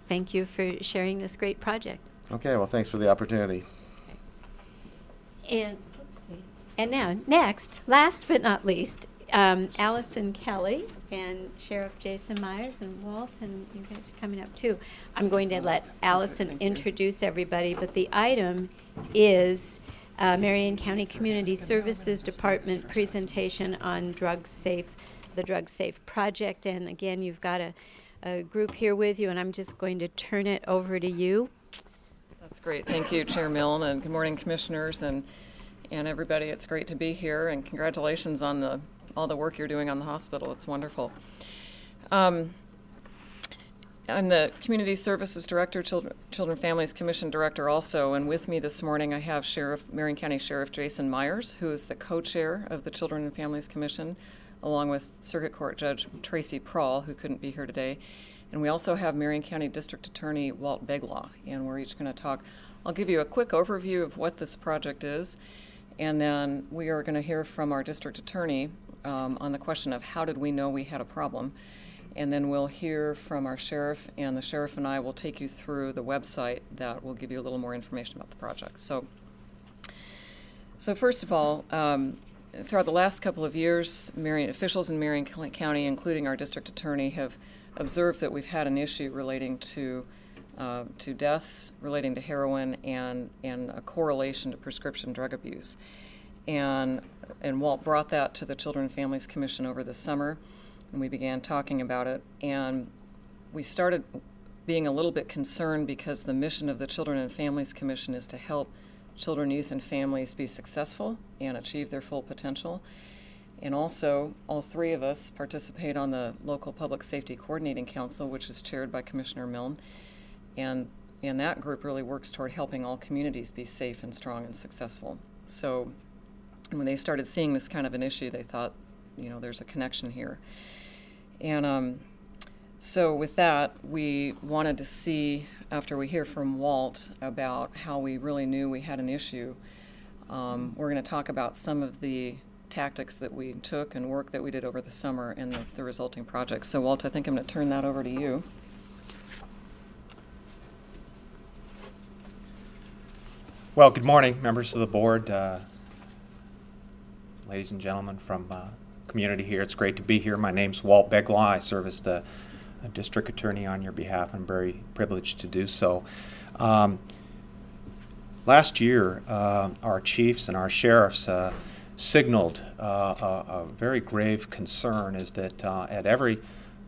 thank you for sharing this great project. Okay, well, thanks for the opportunity. And now, next, last but not least, Allison Kelly and Sheriff Jason Myers and Walt, and you guys are coming up too. I'm going to let Allison introduce everybody, but the item is Marion County Community Services Department presentation on the Drug Safe Project. And again, you've got a group here with you, and I'm just going to turn it over to you. That's great. Thank you, Chair Milne, and good morning, commissioners and everybody. It's great to be here, and congratulations on all the work you're doing on the hospital. It's wonderful. I'm the Community Services Director, Children Families Commission Director also, and with me this morning I have Marion County Sheriff Jason Myers, who is the co-chair of the Children and Families Commission, along with Circuit Court Judge Tracy Prawl, who couldn't be here today. And we also have Marion County District Attorney Walt Beglaw, and we're each going to talk. I'll give you a quick overview of what this project is, and then we are going to hear from our District Attorney on the question of how did we know we had a problem. And then we'll hear from our sheriff, and the sheriff and I will take you through the website that will give you a little more information about the project. So first of all, throughout the last couple of years, officials in Marion County, including our district attorney, have observed that we've had an issue relating to deaths relating to heroin and a correlation to prescription drug abuse. And Walt brought that to the Children and Families Commission over the summer, and we began talking about it. And we started being a little bit concerned because the mission of the Children and Families Commission is to help children, youth, and families be successful and achieve their full potential. And also, all three of us participate on the local Public Safety Coordinating Council, which is chaired by Commissioner Milne. And that group really works toward helping all communities be safe and strong and successful. So when they started seeing this kind of an issue, they thought, there's a connection here. And so with that, we wanted to see, after we hear from Walt about how we really knew we had an issue, we're going to talk about some of the tactics that we took and work that we did over the summer and the resulting projects. So Walt, I think I'm going to turn that over to you. Well, good morning, members of the board, ladies and gentlemen from community here. It's great to be here. My name's Walt Beglaw. I serve as the district attorney on your behalf. I'm very privileged to do so. Last year, our chiefs and our sheriffs signaled a very grave concern is that at every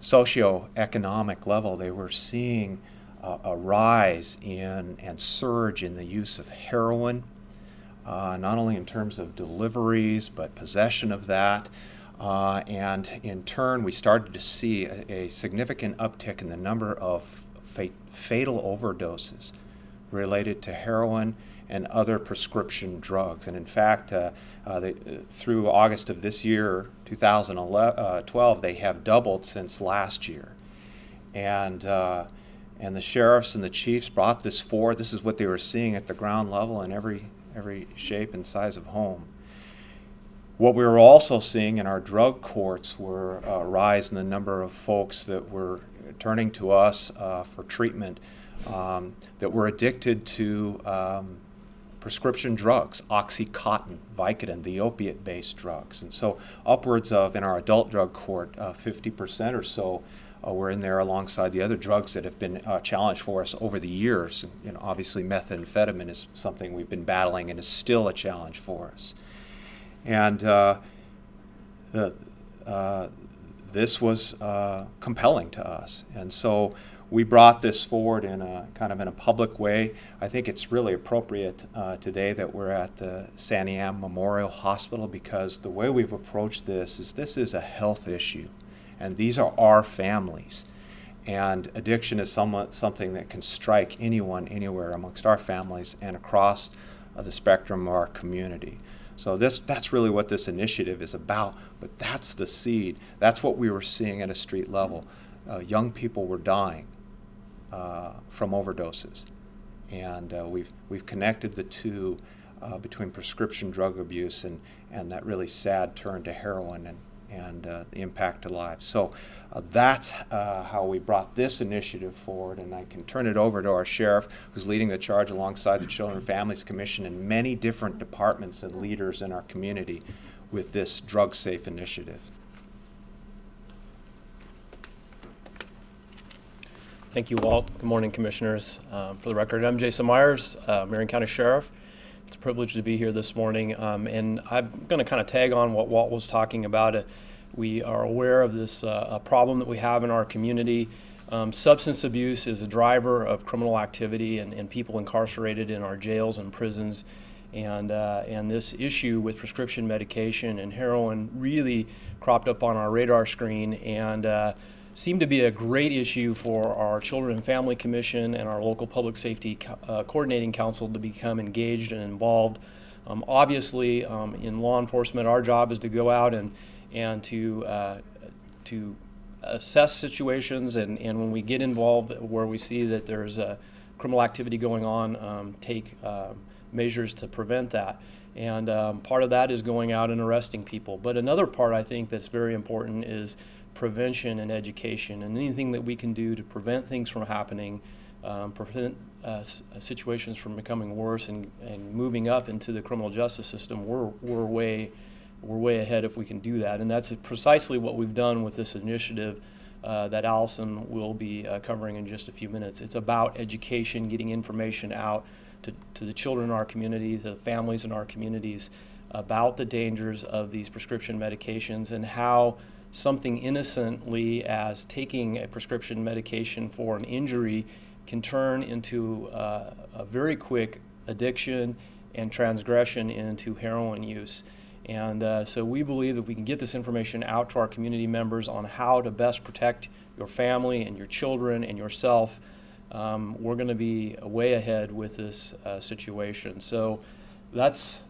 socioeconomic level, they were seeing a rise in and surge in the use of heroin, not only in terms of deliveries, but possession of that. And in turn, we started to see a significant uptick in the number of fatal overdoses related to heroin and other prescription drugs. And in fact, through August of this year, 2012, they have doubled since last year. And the sheriffs and the chiefs brought this forward. This is what they were seeing at the ground level in every shape and size of home. What we were also seeing in our drug courts were a rise in the number of folks that were turning to us for treatment that were addicted to prescription drugs, OxyContin, Vicodin, the opiate-based drugs. And so upwards of, in our adult drug court, 50% or so were in there alongside the other drugs that have been challenged for us over the years. Obviously methamphetamine is something we've been battling and is still a challenge for us. And this was compelling to us. And so we brought this forward in a kind of in a public way. I think it's really appropriate today that we're at the Santiam Memorial Hospital, because the way we've approached this is a health issue, and these are our families. And addiction is something that can strike anyone, anywhere amongst our families and across the spectrum of our community. So that's really what this initiative is about, but that's the seed. That's what we were seeing at a street level. Young people were dying from overdoses, and we've connected the two between prescription drug abuse and that really sad turn to heroin and the impact to lives. So that's how we brought this initiative forward, and I can turn it over to our sheriff, who's leading the charge alongside the Children and Families Commission and many different departments and leaders in our community with this Drug Safe initiative. Thank you, Walt. Good morning, Commissioners. For the record, I'm Jason Myers, Marion County Sheriff. It's a privilege to be here this morning, and I'm going to kind of tag on what Walt was talking about. We are aware of this problem that we have in our community. Substance abuse is a driver of criminal activity and people incarcerated in our jails and prisons. And this issue with prescription medication and heroin really cropped up on our radar screen and seemed to be a great issue for our Children and Family Commission and our local Public Safety Coordinating Council to become engaged and involved. Obviously, in law enforcement, our job is to go out and to assess situations, and when we get involved where we see that there's criminal activity going on, take measures to prevent that. And part of that is going out and arresting people. But another part I think that's very important is prevention and education, and anything that we can do to prevent things from happening, prevent situations from becoming worse and moving up into the criminal justice system, we're way ahead if we can do that. And that's precisely what we've done with this initiative that Allison will be covering in just a few minutes. It's about education, getting information out to the children in our community, to the families in our communities about the dangers of these prescription medications and how something innocently as taking a prescription medication for an injury can turn into a very quick addiction and transgression into heroin use. And so we believe that we can get this information out to our community members on how to best protect your family and your children and yourself. We're going to be way ahead with this situation. So that's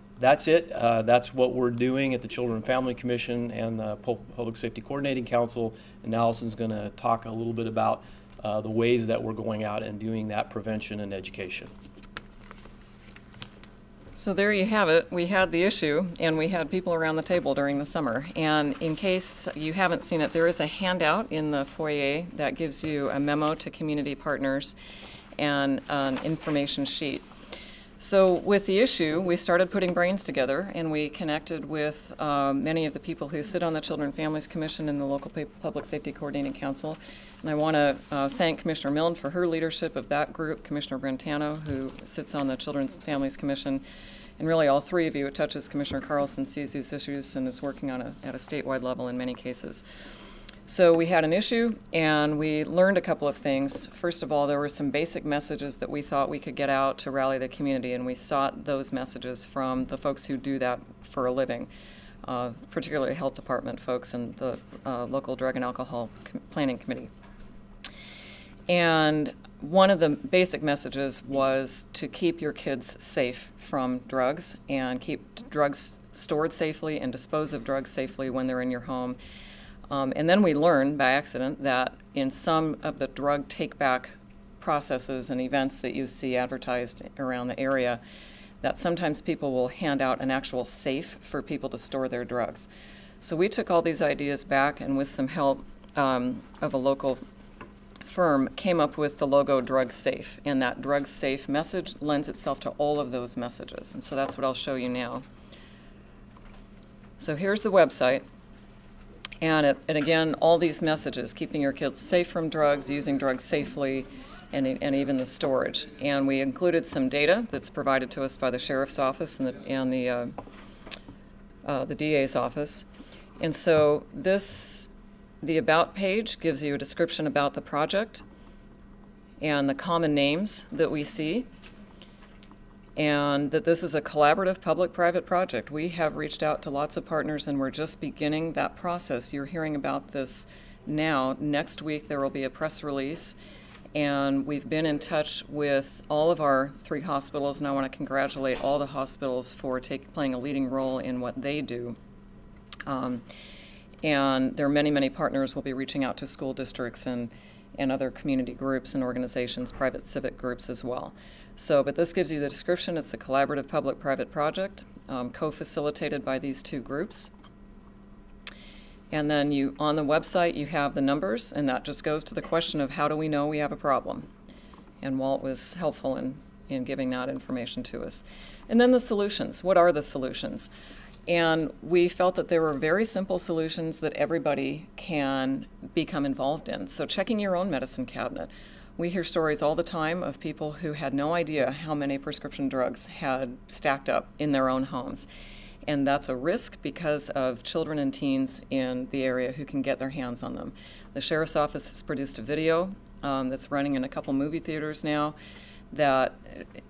it. That's what we're doing at the Children and Family Commission and the Public Safety Coordinating Council. And Allison's going to talk a little bit about the ways that we're going out and doing that prevention and education. So there you have it. We had the issue, and we had people around the table during the summer. And in case you haven't seen it, there is a handout in the foyer that gives you a memo to community partners and an information sheet. So with the issue, we started putting brains together, and we connected with many of the people who sit on the Children and Families Commission and the local Public Safety Coordinating Council. And I want to thank Commissioner Milne for her leadership of that group, Commissioner Brentano, who sits on the Children's and Families Commission, and really all three of you. It touches Commissioner Carlson, sees these issues, and is working on at a statewide level in many cases. So we had an issue, and we learned a couple of things. First of all, there were some basic messages that we thought we could get out to rally the community, and we sought those messages from the folks who do that for a living, particularly health department folks and the local drug and alcohol planning committee. And one of the basic messages was to keep your kids safe from drugs and keep drugs stored safely and dispose of drugs safely when they're in your home. And then we learned by accident that in some of the drug take-back processes and events that you see advertised around the area, that sometimes people will hand out an actual safe for people to store their drugs. So we took all these ideas back, and with some help of a local firm, came up with the logo Drug Safe. And that Drug Safe message lends itself to all of those messages. And so that's what I'll show you now. So here's the website. And again, all these messages, keeping your kids safe from drugs, using drugs safely, and even the storage. And we included some data that's provided to us by the Sheriff's Office and the DA's office. And so the About page gives you a description about the project. and the common names that we see, and that this is a collaborative public-private project. We have reached out to lots of partners, and we're just beginning that process. You're hearing about this now. Next week there will be a press release, and we've been in touch with all of our 3 hospitals, and I want to congratulate all the hospitals for playing a leading role in what they do. And there are many, many partners. We'll be reaching out to school districts and other community groups and organizations, private civic groups as well. So, but this gives you the description. It's a collaborative public-private project, co-facilitated by these 2 groups. And then on the website, you have the numbers, and that just goes to the question of how do we know we have a problem? And Walt was helpful in giving that information to us. And then the solutions. What are the solutions? And we felt that there were very simple solutions that everybody can become involved in. So checking your own medicine cabinet. We hear stories all the time of people who had no idea how many prescription drugs had stacked up in their own homes. And that's a risk because of children and teens in the area who can get their hands on them. The Sheriff's Office has produced a video that's running in a couple movie theaters now that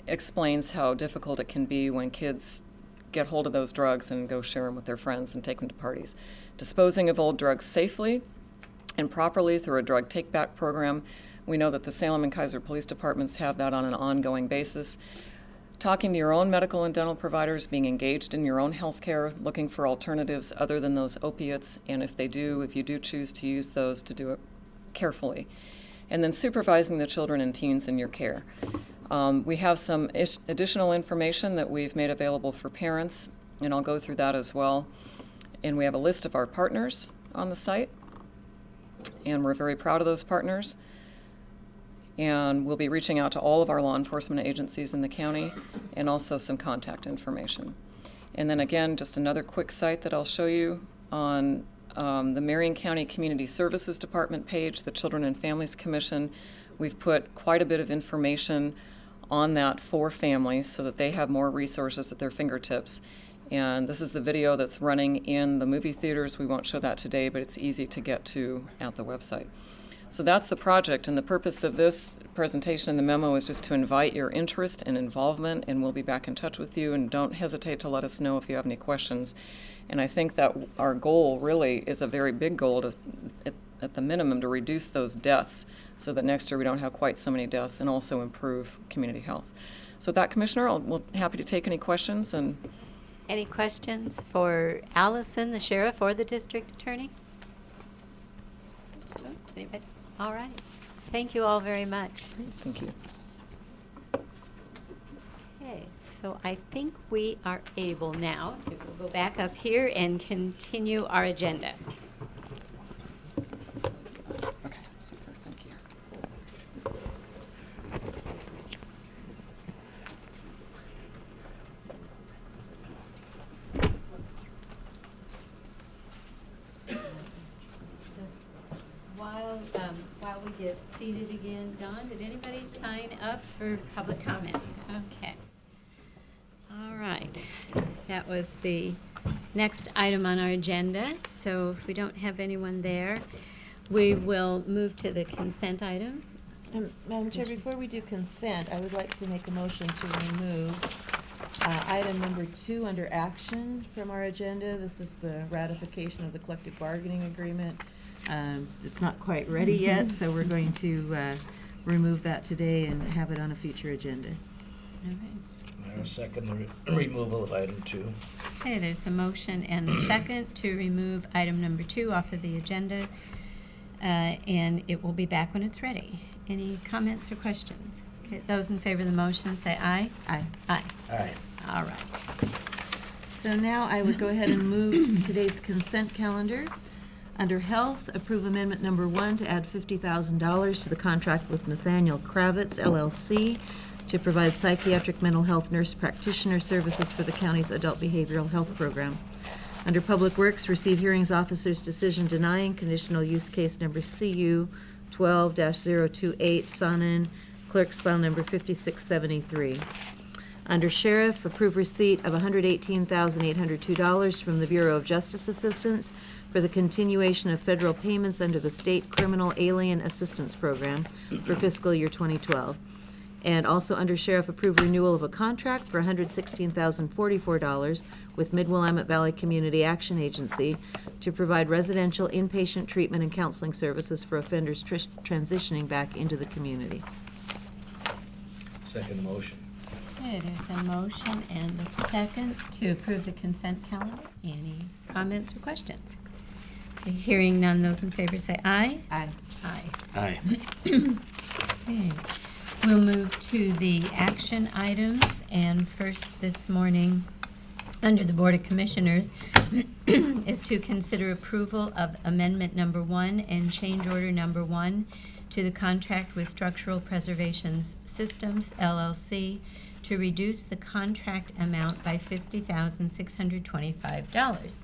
explains how difficult it can be when kids get hold of those drugs and go share them with their friends and take them to parties. Disposing of old drugs safely and properly through a drug take-back program. We know that the Salem and Kaiser Police Departments have that on an ongoing basis. Talking to your own medical and dental providers, being engaged in your own health care, looking for alternatives other than those opiates, and if you do choose to use those, to do it carefully. And then supervising the children and teens in your care. We have some additional information that we've made available for parents, and I'll go through that as well. And we have a list of our partners on the site, and we're very proud of those partners. And we'll be reaching out to all of our law enforcement agencies in the county, and also some contact information. And then again, just another quick site that I'll show you on the Marion County Community Services Department page, the Children and Families Commission. We've put quite a bit of information on that for families so that they have more resources at their fingertips. And this is the video that's running in the movie theaters. We won't show that today, but it's easy to get to at the website. So that's the project, and the purpose of this presentation in the memo is just to invite your interest and involvement, and we'll be back in touch with you, and don't hesitate to let us know if you have any questions. And I think that our goal really is a very big goal at the minimum to reduce those deaths so that next year we don't have quite so many deaths, and also improve community health. So with that, Commissioner, we're happy to take any questions. And any questions for Allison, the sheriff, or the district attorney? Anybody? All right. Thank you all very much. thank you. Okay, so I think we are able now to go back up here and continue our agenda. Okay, super, thank you. While we get seated again, Dawn, did anybody sign up for public comment? Okay. All right. That was the next item on our agenda. So if we don't have anyone there, we will move to the consent item. Madam Chair, before we do consent, I would like to make a motion to remove item number 2 under action from our agenda. This is the ratification of the collective bargaining agreement. It's not quite ready yet, so we're going to remove that today and have it on a future agenda. All right. I'll second the removal of item 2. Okay, there's a motion and a second to remove item number 2 off of the agenda, and it will be back when it's ready. Any comments or questions? Okay, those in favor of the motion say aye. Aye. Aye. Aye. All right. So now I would go ahead and move today's consent calendar. Under Health, approve amendment number 1 to add $50,000 to the contract with Nathaniel Kravitz, LLC, to provide psychiatric mental health nurse practitioner services for the county's adult behavioral health program. Under Public Works, receive hearings officer's decision denying conditional use case number CU 12-028, Sonnen, clerk's file number 5673. Under Sheriff, approve receipt of $118,802 from the Bureau of Justice Assistance for the continuation of federal payments under the State Criminal Alien Assistance Program for fiscal year 2012. And also under Sheriff, approve renewal of a contract for $116,044 with Mid-Willamette Valley Community Action Agency to provide residential inpatient treatment and counseling services for offenders transitioning back into the community. Second motion. Okay, there's a motion and a second to approve the consent calendar. Any comments or questions? Okay, hearing none, those in favor say aye. Aye. Aye. Aye. Okay. We'll move to the action items, and first this morning, under the Board of Commissioners, is to consider approval of Amendment Number 1 and Change Order Number 1 to the contract with Structural Preservation Systems, LLC, to reduce the contract amount by $50,625.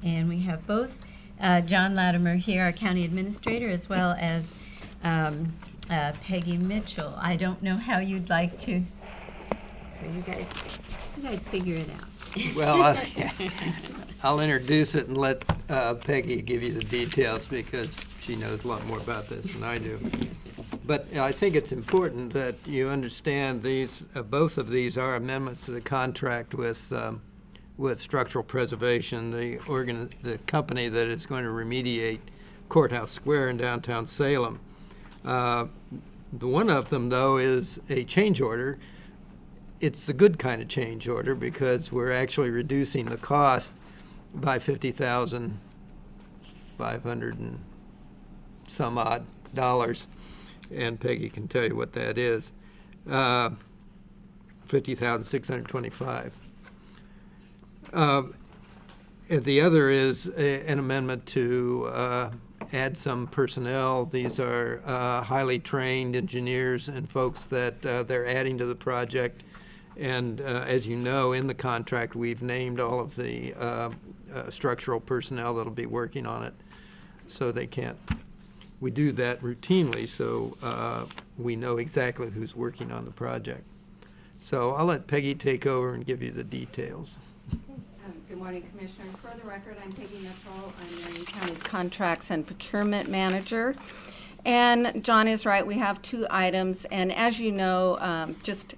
And we have both John Latimer here, our County Administrator, as well as Peggy Mitchell. I don't know how you'd like to, so you guys figure it out. Well, I'll introduce it and let Peggy give you the details because she knows a lot more about this than I do. But I think it's important that you understand these, both of these are amendments to the contract with Structural Preservation, the company that is going to remediate Courthouse Square in downtown Salem. The one of them, though, is a change order. It's the good kind of change order because we're actually reducing the cost by $50,500 and some odd dollars, and Peggy can tell you what that is. $50,625. And the other is an amendment to add some personnel. These are highly trained engineers and folks that they're adding to the project. And as you know, in the contract, we've named all of the structural personnel that'll be working on it. So they can't, we do that routinely so we know exactly who's working on the project. So I'll let Peggy take over and give you the details. Good morning, Commissioner. For the record, I'm Peggy Mitchell. I'm Marion County's Contracts and Procurement Manager. And John is right, we have two items. And as you know, just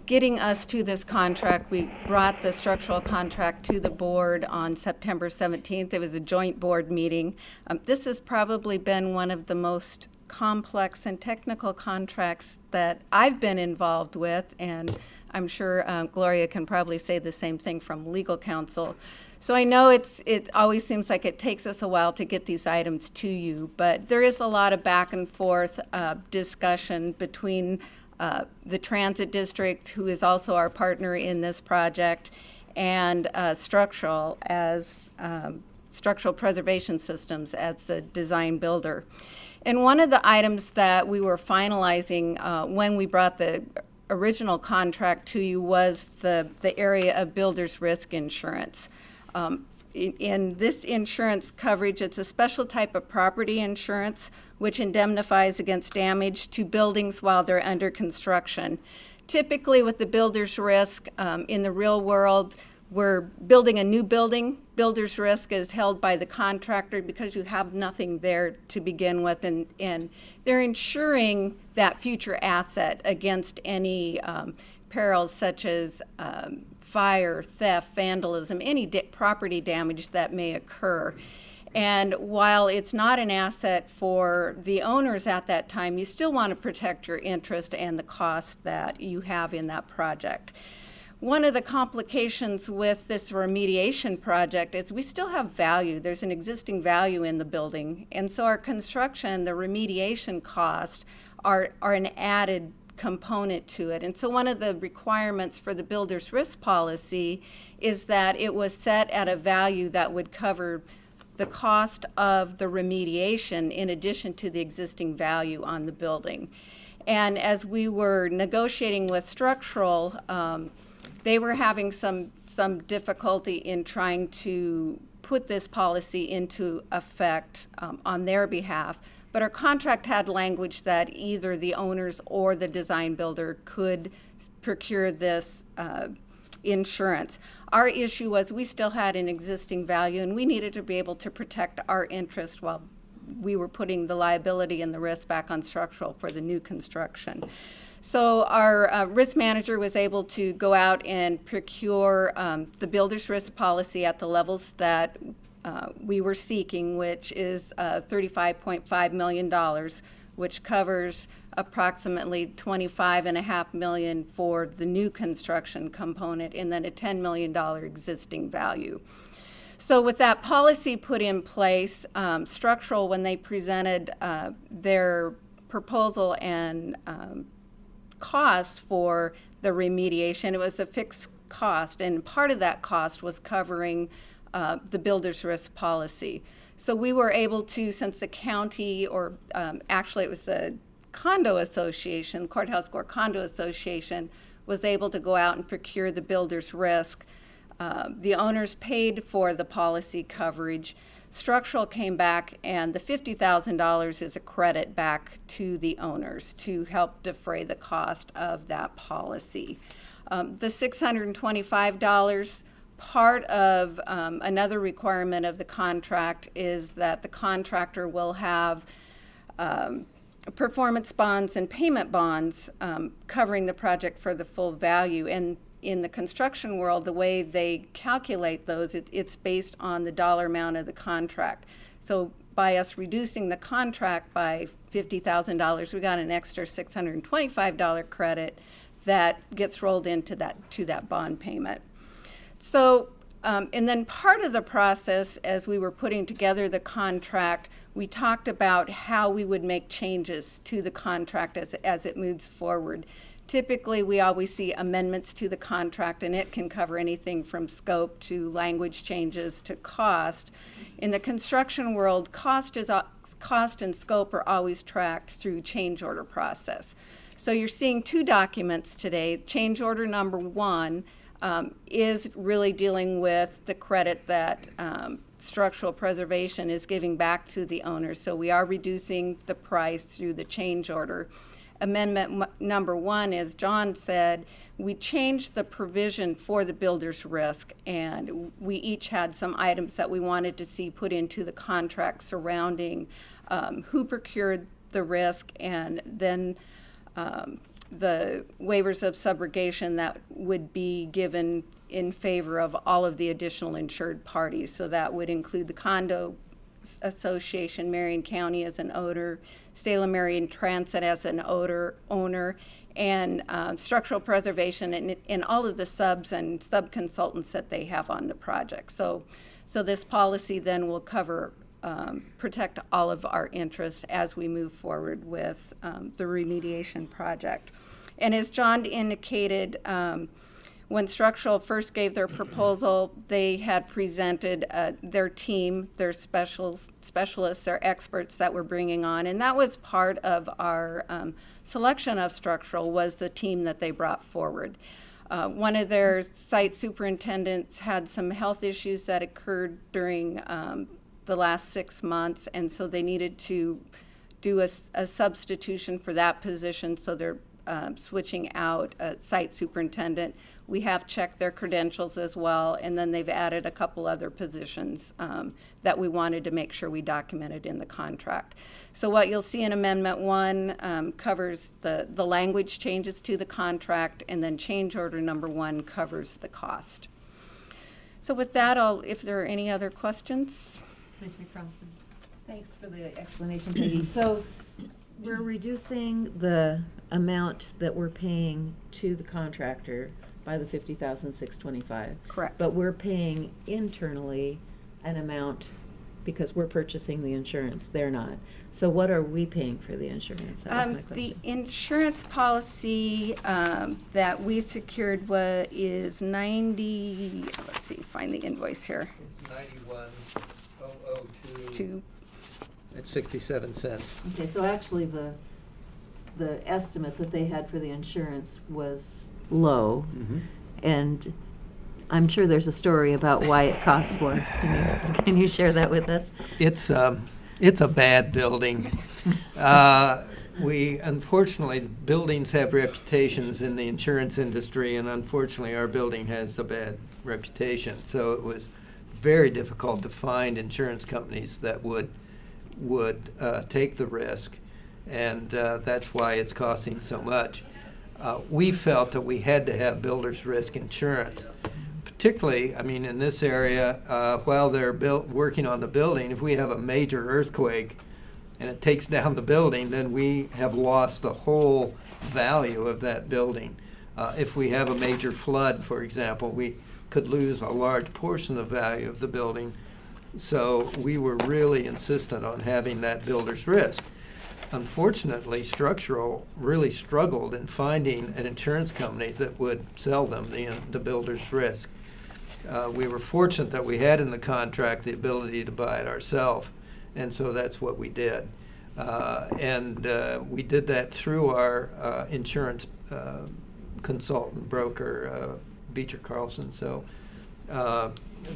getting us to this contract, we brought the structural contract to the board on September 17th. It was a joint board meeting. This has probably been one of the most complex and technical contracts that I've been involved with, and I'm sure Gloria can probably say the same thing from legal counsel. So I know it always seems like it takes us a while to get these items to you, but there is a lot of back and forth discussion between the Transit District, who is also our partner in this project, and Structural Preservation Systems as the design builder. And one of the items that we were finalizing when we brought the original contract to you was the area of builder's risk insurance. In this insurance coverage, it's a special type of property insurance which indemnifies against damage to buildings while they're under construction. Typically with the builder's risk, in the real world, we're building a new building. Builder's risk is held by the contractor because you have nothing there to begin with, and they're insuring that future asset against any perils such as fire, theft, vandalism, any property damage that may occur. And while it's not an asset for the owners at that time, you still want to protect your interest and the cost that you have in that project. One of the complications with this remediation project is we still have value. There's an existing value in the building. And so our construction, the remediation costs are an added component to it. And so one of the requirements for the builder's risk policy is that it was set at a value that would cover the cost of the remediation in addition to the existing value on the building. And as we were negotiating with Structural, they were having some difficulty in trying to put this policy into effect on their behalf. But our contract had language that either the owners or the design builder could procure this insurance. Our issue was we still had an existing value, and we needed to be able to protect our interest while we were putting the liability and the risk back on structural for the new construction. So our risk manager was able to go out and procure the builder's risk policy at the levels that we were seeking, which is $35.5 million, which covers approximately $25.5 million for the new construction component, and then a $10 million existing value. So with that policy put in place, structural, when they presented their proposal and costs for the remediation, it was a fixed cost, and part of that cost was covering the builder's risk policy. So we were able to, since the county, or actually it was a condo association, Courthouse Square Condo Association, was able to go out and procure the builder's risk. The owners paid for the policy coverage. Structural came back, and the $50,000 is a credit back to the owners to help defray the cost of that policy. The $625, part of another requirement of the contract is that the contractor will have performance bonds and payment bonds covering the project for the full value. And in the construction world, the way they calculate those, it's based on the dollar amount of the contract. So by us reducing the contract by $50,000, we got an extra $625 credit that gets rolled into that bond payment. So, and then part of the process, as we were putting together the contract, we talked about how we would make changes to the contract as it moves forward. Typically, we always see amendments to the contract, and it can cover anything from scope to language changes to cost. In the construction world, cost and scope are always tracked through change order process. So you're seeing two documents today. Change order number 1 is really dealing with the credit that structural preservation is giving back to the owners. So we are reducing the price through the change order. Amendment number 1, as John said, we changed the provision for the builder's risk, and we each had some items that we wanted to see put into the contract surrounding who procured the risk, and then the waivers of subrogation that would be given in favor of all of the additional insured parties. So that would include the condo association, Marion County as an owner, Salem Marion Transit as an owner, and structural preservation and all of the subs and sub-consultants that they have on the project. So this policy then will cover, protect all of our interests as we move forward with the remediation project. And as John indicated, when Structural first gave their proposal, they had presented their team, their specialists, their experts that we're bringing on, and that was part of our selection of Structural, was the team that they brought forward. One of their site superintendents had some health issues that occurred during the last 6 months, and so they needed to do a substitution for that position, so they're switching out a site superintendent. We have checked their credentials as well, and then they've added a couple other positions that we wanted to make sure we documented in the contract. So what you'll see in Amendment 1 covers the language changes to the contract, and then change order number 1 covers the cost. So with that, if there are any other questions. Commissioner Carlson. Thanks for the explanation, Peggy. So we're reducing the amount that we're paying to the contractor by the $50,625. Correct. But we're paying internally an amount because we're purchasing the insurance. They're not. So what are we paying for the insurance? That was my question. The insurance policy that we secured is 90, let's see, find the invoice here. It's 91,002. At 67 cents. Okay, so actually the estimate that they had for the insurance was low, and I'm sure there's a story about why it costs more. Can you share that with us? It's It's a bad building. Unfortunately, buildings have reputations in the insurance industry, and unfortunately, our building has a bad reputation. So it was very difficult to find insurance companies that would take the risk, and that's why it's costing so much. We felt that we had to have builder's risk insurance. Particularly, I mean, in this area, while they're working on the building, if we have a major earthquake and it takes down the building, then we have lost the whole value of that building. If we have a major flood, for example, we could lose a large portion of the value of the building. So we were really insistent on having that builder's risk. Unfortunately, Structural really struggled in finding an insurance company that would sell them the builder's risk. We were fortunate that we had in the contract the ability to buy it ourselves, and so that's what we did. We did that through our insurance consultant broker, Beecher Carlson. So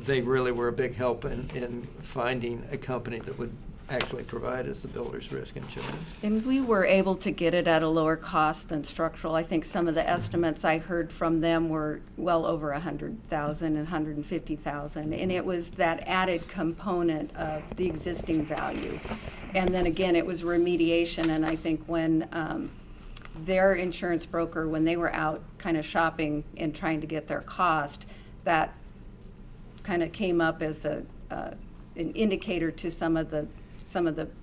they really were a big help in finding a company that would actually provide us the builder's risk insurance. And we were able to get it at a lower cost than Structural. I think some of the estimates I heard from them were well over $100,000 and $150,000, and it was that added component of the existing value. And then again, it was remediation, and I think when their insurance broker, when they were out kind of shopping and trying to get their cost, that kind of came up as an indicator to some of the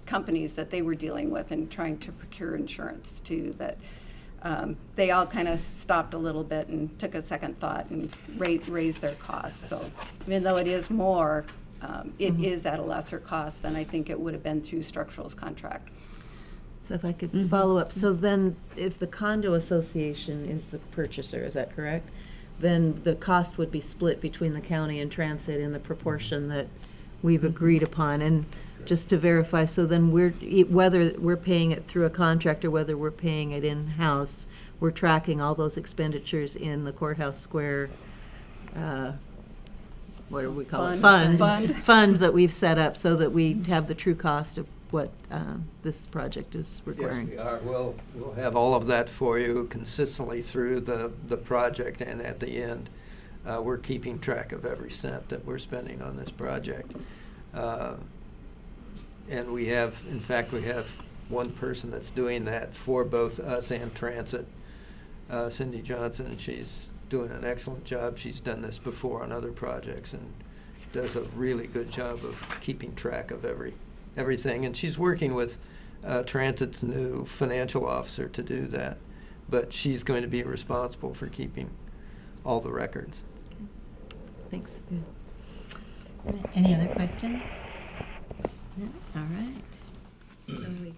companies that they were dealing with and trying to procure insurance too, that they all kind of stopped a little bit and took a second thought and raised their costs. So even though it is more, it is at a lesser cost than I think it would have been through Structural's contract. So if I could follow up, so then if the condo association is the purchaser, is that correct? Then the cost would be split between the county and transit in the proportion that we've agreed upon. And just to verify, so then whether we're paying it through a contract or whether we're paying it in-house, we're tracking all those expenditures in the courthouse square, what do we call it? Fund that we've set up so that we have the true cost of what this project is requiring. Yes, we are. We'll have all of that for you consistently through the project, and at the end, we're keeping track of every cent that we're spending on this project. And we have one person that's doing that for both us and Transit, Cindy Johnson. She's doing an excellent job. She's done this before on other projects and does a really good job of keeping track of everything. And she's working with Transit's new financial officer to do that. But she's going to be responsible for keeping all the records. Thanks. Any other questions? No? All right. So we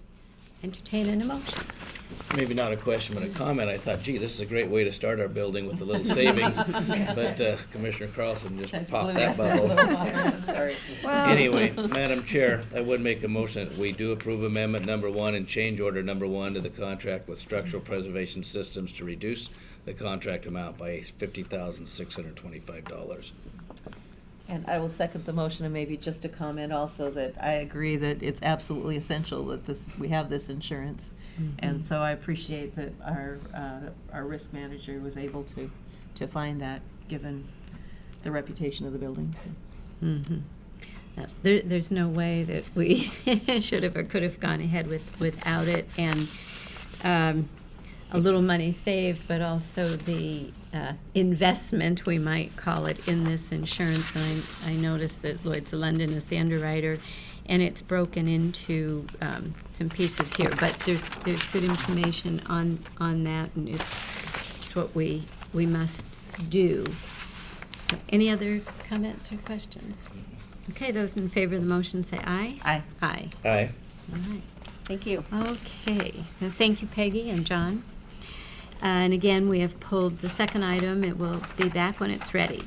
entertain an emotion. Maybe not a question, but a comment. I thought, gee, this is a great way to start our building with a little savings. But Commissioner Carlson just popped that bubble. Sorry. Anyway, Madam Chair, I would make a motion that we do approve amendment number 1 and change order number 1 to the contract with Structural Preservation Systems to reduce the contract amount by $50,625. And I will second the motion, and maybe just a comment also that I agree that it's absolutely essential that we have this insurance. And so I appreciate that our risk manager was able to find that, given the reputation of the building. So. Yes, there's no way that we should have or could have gone ahead without it, and a little money saved, but also the investment, we might call it, in this insurance. And I noticed that Lloyd's of London is the underwriter, and it's broken into some pieces here. But there's good information on that, and it's what we must do. So any other comments or questions? Okay, those in favor of the motion say aye. Aye. Aye. Aye. All right. Thank you. Okay, so thank you, Peggy and John. And again, we have pulled the second item. It will be back when it's ready.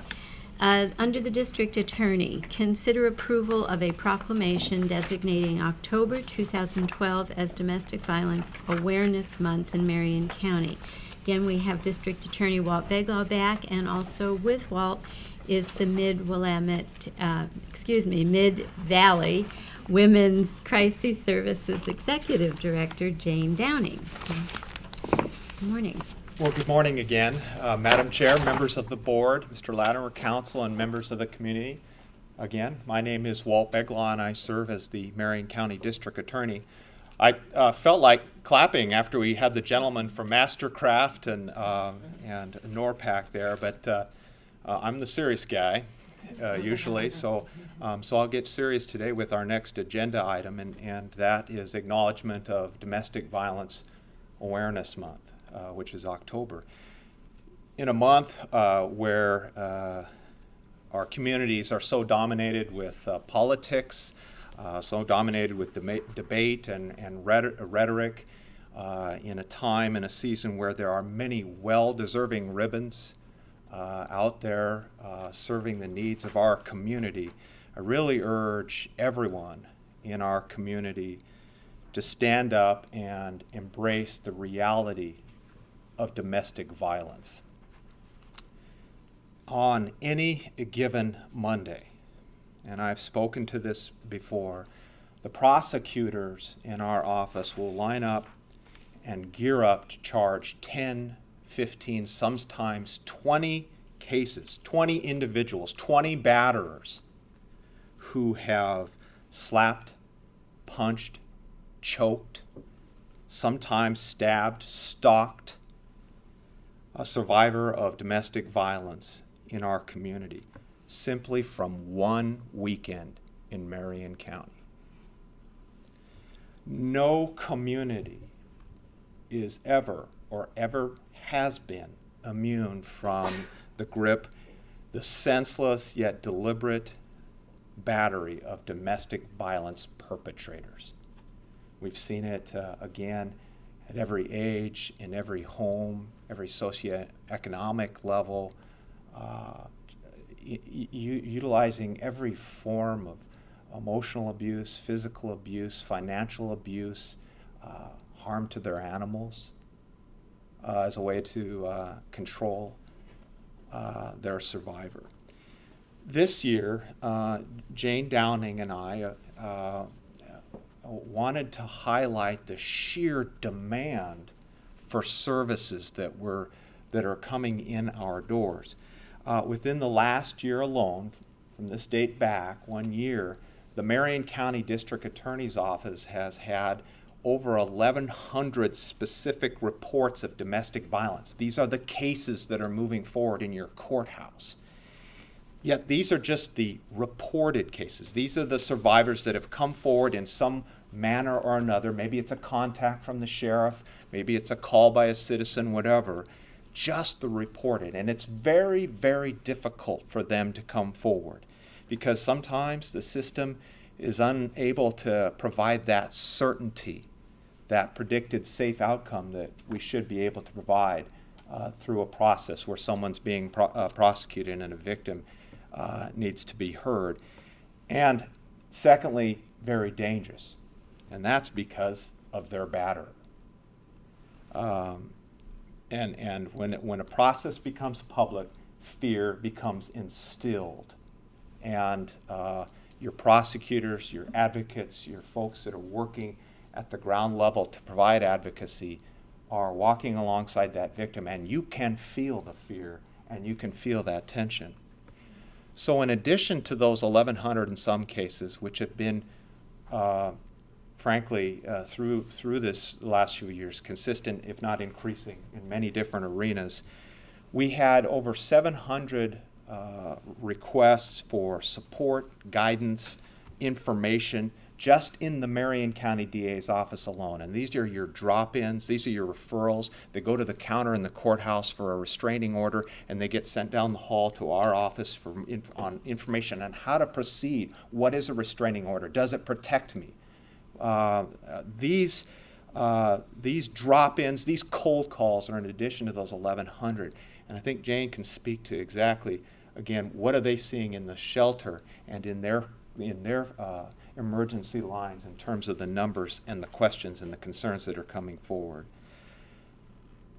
Under the district attorney, consider approval of a proclamation designating October 2012 as Domestic Violence Awareness Month in Marion County. Again, we have District Attorney Walt Beglaw back, and also with Walt is the Mid-Valley Women's Crisis Services Executive Director, Jane Downing. Good morning. Well, good morning again, Madam Chair, members of the board, Mr. Latimer, council, and members of the community. Again, my name is Walt Beglaw, and I serve as the Marion County District Attorney. I felt like clapping after we had the gentleman from Mastercraft and NORPAC there, but I'm the serious guy usually, so I'll get serious today with our next agenda item, and that is acknowledgement of Domestic Violence Awareness Month, which is October. In a month where our communities are so dominated with politics, so dominated with debate and rhetoric, in a time and a season where there are many well-deserving ribbons out there serving the needs of our community, I really urge everyone in our community to stand up and embrace the reality of domestic violence. On any given Monday, and I've spoken to this before, the prosecutors in our office will line up and gear up to charge 10, 15, sometimes 20 cases, 20 individuals, 20 batterers who have slapped, punched, choked, sometimes stabbed, stalked a survivor of domestic violence in our community, simply from one weekend in Marion County. No community is ever or ever has been immune from the grip, the senseless yet deliberate battery of domestic violence perpetrators. We've seen it again at every age, in every home, every socioeconomic level, utilizing every form of emotional abuse, physical abuse, financial abuse, harm to their animals as a way to control their survivor. This year, Jane Downing and I wanted to highlight the sheer demand for services that are coming in our doors. Within the last year alone, from this date back, 1 year, the Marion County District Attorney's Office has had over 1,100 specific reports of domestic violence. These are the cases that are moving forward in your courthouse. Yet these are just the reported cases. These are the survivors that have come forward in some manner or another. Maybe it's a contact from the sheriff, maybe it's a call by a citizen, whatever. Just the reported. And it's very, very difficult for them to come forward because sometimes the system is unable to provide that certainty, that predicted safe outcome that we should be able to provide through a process where someone's being prosecuted and a victim needs to be heard. And secondly, very dangerous. And that's because of their batterer. And when a process becomes public, fear becomes instilled. And your prosecutors, your advocates, your folks that are working at the ground level to provide advocacy are walking alongside that victim, and you can feel the fear and you can feel that tension. So in addition to those 1,100 and some cases, which have been frankly, through this last few years, consistent, if not increasing, in many different arenas, we had over 700 requests for support, guidance, information, just in the Marion County DA's office alone. And these are your drop-ins, these are your referrals. They go to the counter in the courthouse for a restraining order, and they get sent down the hall to our office for on information on how to proceed. What is a restraining order? Does it protect me? These drop-ins, these cold calls are in addition to those 1,100. And I think Jane can speak to exactly, again, what are they seeing in the shelter and in their emergency lines in terms of the numbers and the questions and the concerns that are coming forward.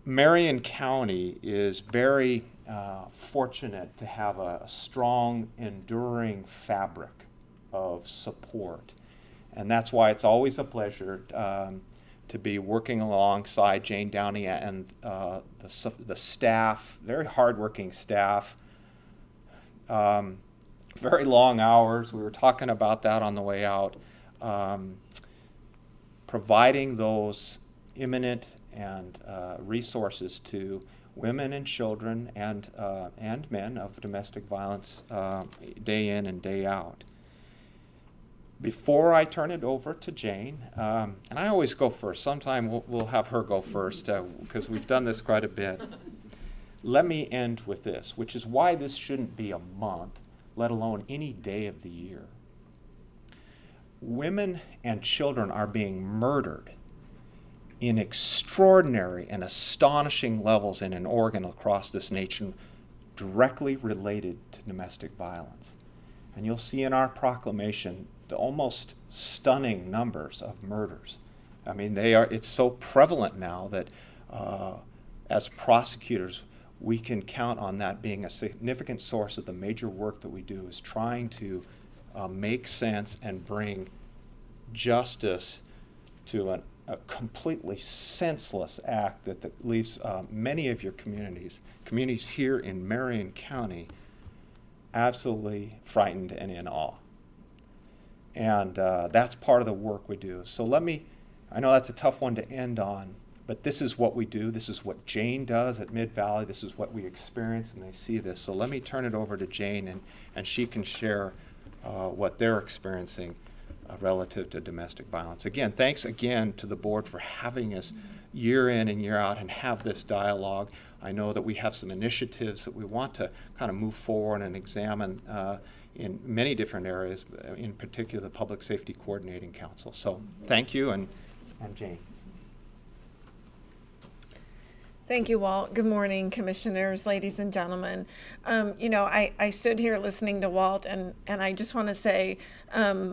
Marion County is very fortunate to have a strong, enduring fabric of support. And that's why it's always a pleasure to be working alongside Jane Downey and the staff, very hardworking staff, very long hours. We were talking about that on the way out. Providing those imminent and resources to women and children and men of domestic violence day in and day out. Before I turn it over to Jane, and I always go first. Sometime we'll have her go first because we've done this quite a bit. Let me end with this, which is why this shouldn't be a month, let alone any day of the year. Women and children are being murdered in extraordinary and astonishing levels in Oregon across this nation, directly related to domestic violence. And you'll see in our proclamation the almost stunning numbers of murders. I mean, it's so prevalent now that as prosecutors, we can count on that being a significant source of the major work that we do, is trying to make sense and bring justice to a completely senseless act that leaves many of your communities here in Marion County, absolutely frightened and in awe. And that's part of the work we do. So I know that's a tough one to end on, but this is what we do. This is what Jane does at Mid-Valley. This is what we experience, and they see this. So let me turn it over to Jane, and she can share what they're experiencing relative to domestic violence. Again, thanks again to the board for having us year in and year out and have this dialogue. I know that we have some initiatives that we want to kind of move forward and examine in many different areas, in particular the Public Safety Coordinating Council. So thank you, and Jane. Thank you, Walt. Good morning, commissioners, ladies and gentlemen. I stood here listening to Walt, and I just want to say,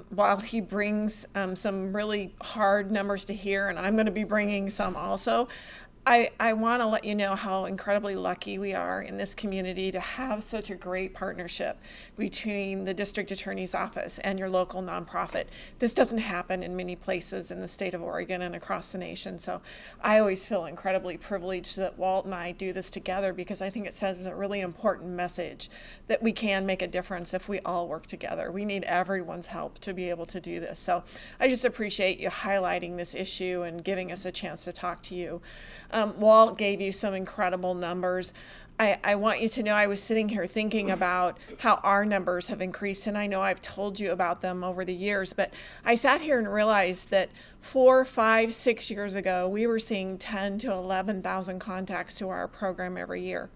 while he brings some really hard numbers to hear, and I'm going to be bringing some also, I want to let you know how incredibly lucky we are in this community to have such a great partnership between the district attorney's office and your local nonprofit. This doesn't happen in many places in the state of Oregon and across the nation. So I always feel incredibly privileged that Walt and I do this together, because I think it says a really important message that we can make a difference if we all work together. We need everyone's help to be able to do this. So I just appreciate you highlighting this issue and giving us a chance to talk to you. Walt gave you some incredible numbers. I want you to know I was sitting here thinking about how our numbers have increased, and I know I've told you about them over the years, but I sat here and realized that 4, 5, 6 years ago, we were seeing 10 to 11,000 contacts to our program every year.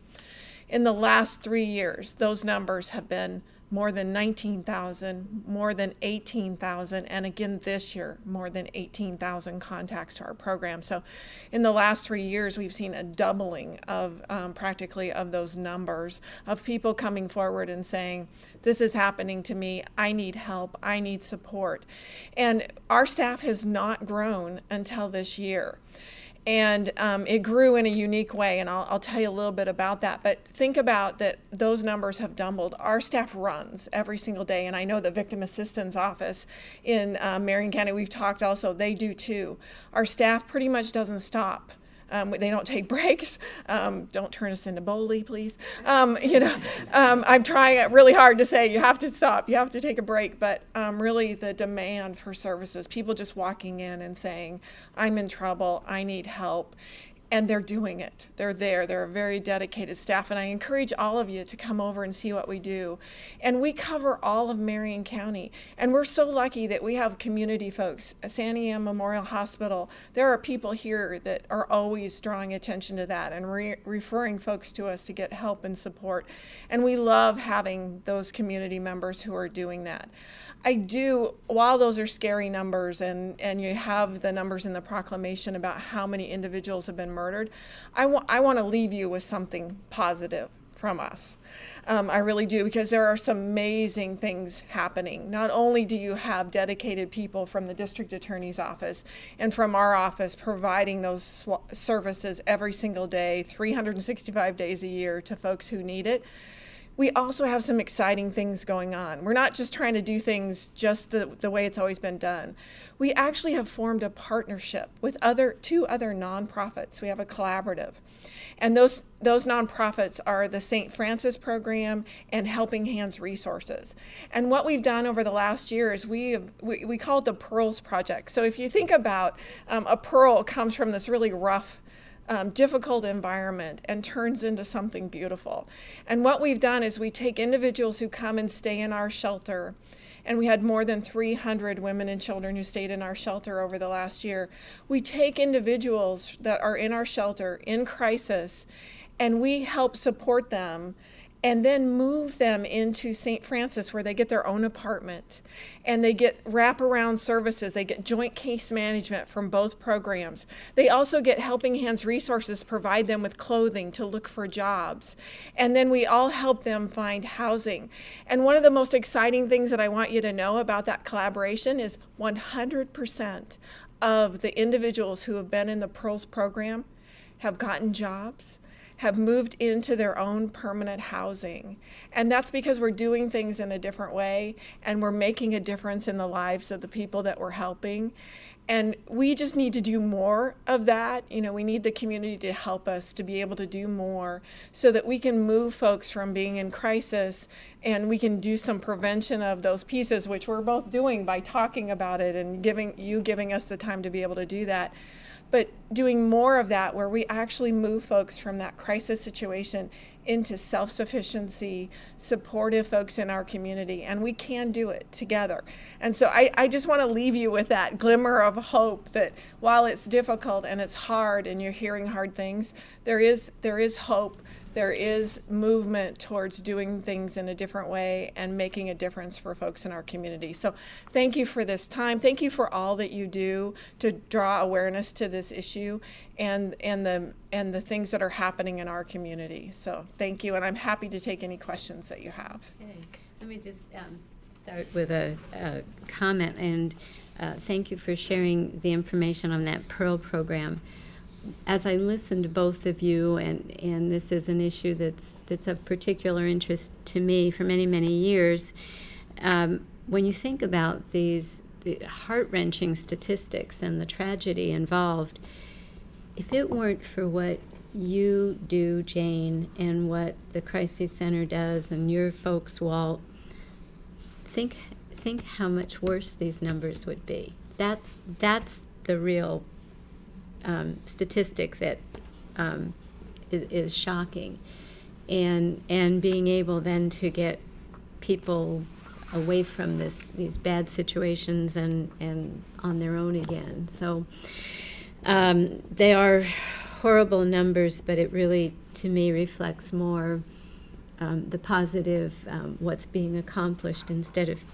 In the last 3 years, those numbers have been more than 19,000, more than 18,000, and again this year, more than 18,000 contacts to our program. So in the last 3 years, we've seen a doubling of practically of those numbers of people coming forward and saying, this is happening to me, I need help, I need support. And our staff has not grown until this year. And it grew in a unique way, and I'll tell you a little bit about that. But think about that, those numbers have doubled. Our staff runs every single day, and I know the Victim Assistance Office in Marion County, we've talked also, they do too. Our staff pretty much doesn't stop. They don't take breaks. Don't turn us into Bowley, please. I'm trying really hard to say you have to stop, you have to take a break, but really the demand for services, people just walking in and saying, I'm in trouble, I need help. And they're doing it. They're there. They're a very dedicated staff. And I encourage all of you to come over and see what we do. And we cover all of Marion County. And we're so lucky that we have community folks. Sandy Ann Memorial Hospital, there are people here that are always drawing attention to that and referring folks to us to get help and support. And we love having those community members who are doing that. I do, while those are scary numbers, and you have the numbers in the proclamation about how many individuals have been murdered, I want to leave you with something positive from us. I really do, because there are some amazing things happening. Not only do you have dedicated people from the district attorney's office and from our office providing those services every single day, 365 days a year to folks who need it, we also have some exciting things going on. We're not just trying to do things just the way it's always been done. We actually have formed a partnership with two other nonprofits. We have a collaborative. And those nonprofits are the St. Francis Program and Helping Hands Resources. And what we've done over the last year is we call it the Pearls Project. So if you think about a pearl comes from this really rough, difficult environment and turns into something beautiful. And what we've done is we take individuals who come and stay in our shelter, and we had more than 300 women and children who stayed in our shelter over the last year. We take individuals that are in our shelter in crisis, and we help support them and then move them into St. Francis, where they get their own apartment and they get wraparound services. They get joint case management from both programs. They also get Helping Hands Resources, provide them with clothing to look for jobs. And then we all help them find housing. And one of the most exciting things that I want you to know about that collaboration is 100% of the individuals who have been in the Pearls program have gotten jobs, have moved into their own permanent housing. And that's because we're doing things in a different way, and we're making a difference in the lives of the people that we're helping. And we just need to do more of that. You know, we need the community to help us to be able to do more so that we can move folks from being in crisis, and we can do some prevention of those pieces, which we're both doing by talking about it and giving us the time to be able to do that. But doing more of that, where we actually move folks from that crisis situation into self-sufficiency, supportive folks in our community, and we can do it together. And so I just want to leave you with that glimmer of hope that while it's difficult and it's hard and you're hearing hard things, there is hope. There is movement towards doing things in a different way and making a difference for folks in our community. So thank you for this time. Thank you for all that you do to draw awareness to this issue and the things that are happening in our community. So thank you, and I'm happy to take any questions that you have. Okay. Let me just start with a comment, and thank you for sharing the information on that Pearl program. As I listen to both of you, and this is an issue that's of particular interest to me for many, many years, when you think about the heart-wrenching statistics and the tragedy involved, if it weren't for what you do, Jane, and what the Crisis Center does and your folks, Walt, think how much worse these numbers would be. That's the real statistic that is shocking, and being able then to get people away from these bad situations and on their own again. So they are horrible numbers, but it really, to me, reflects more the positive, what's being accomplished, instead of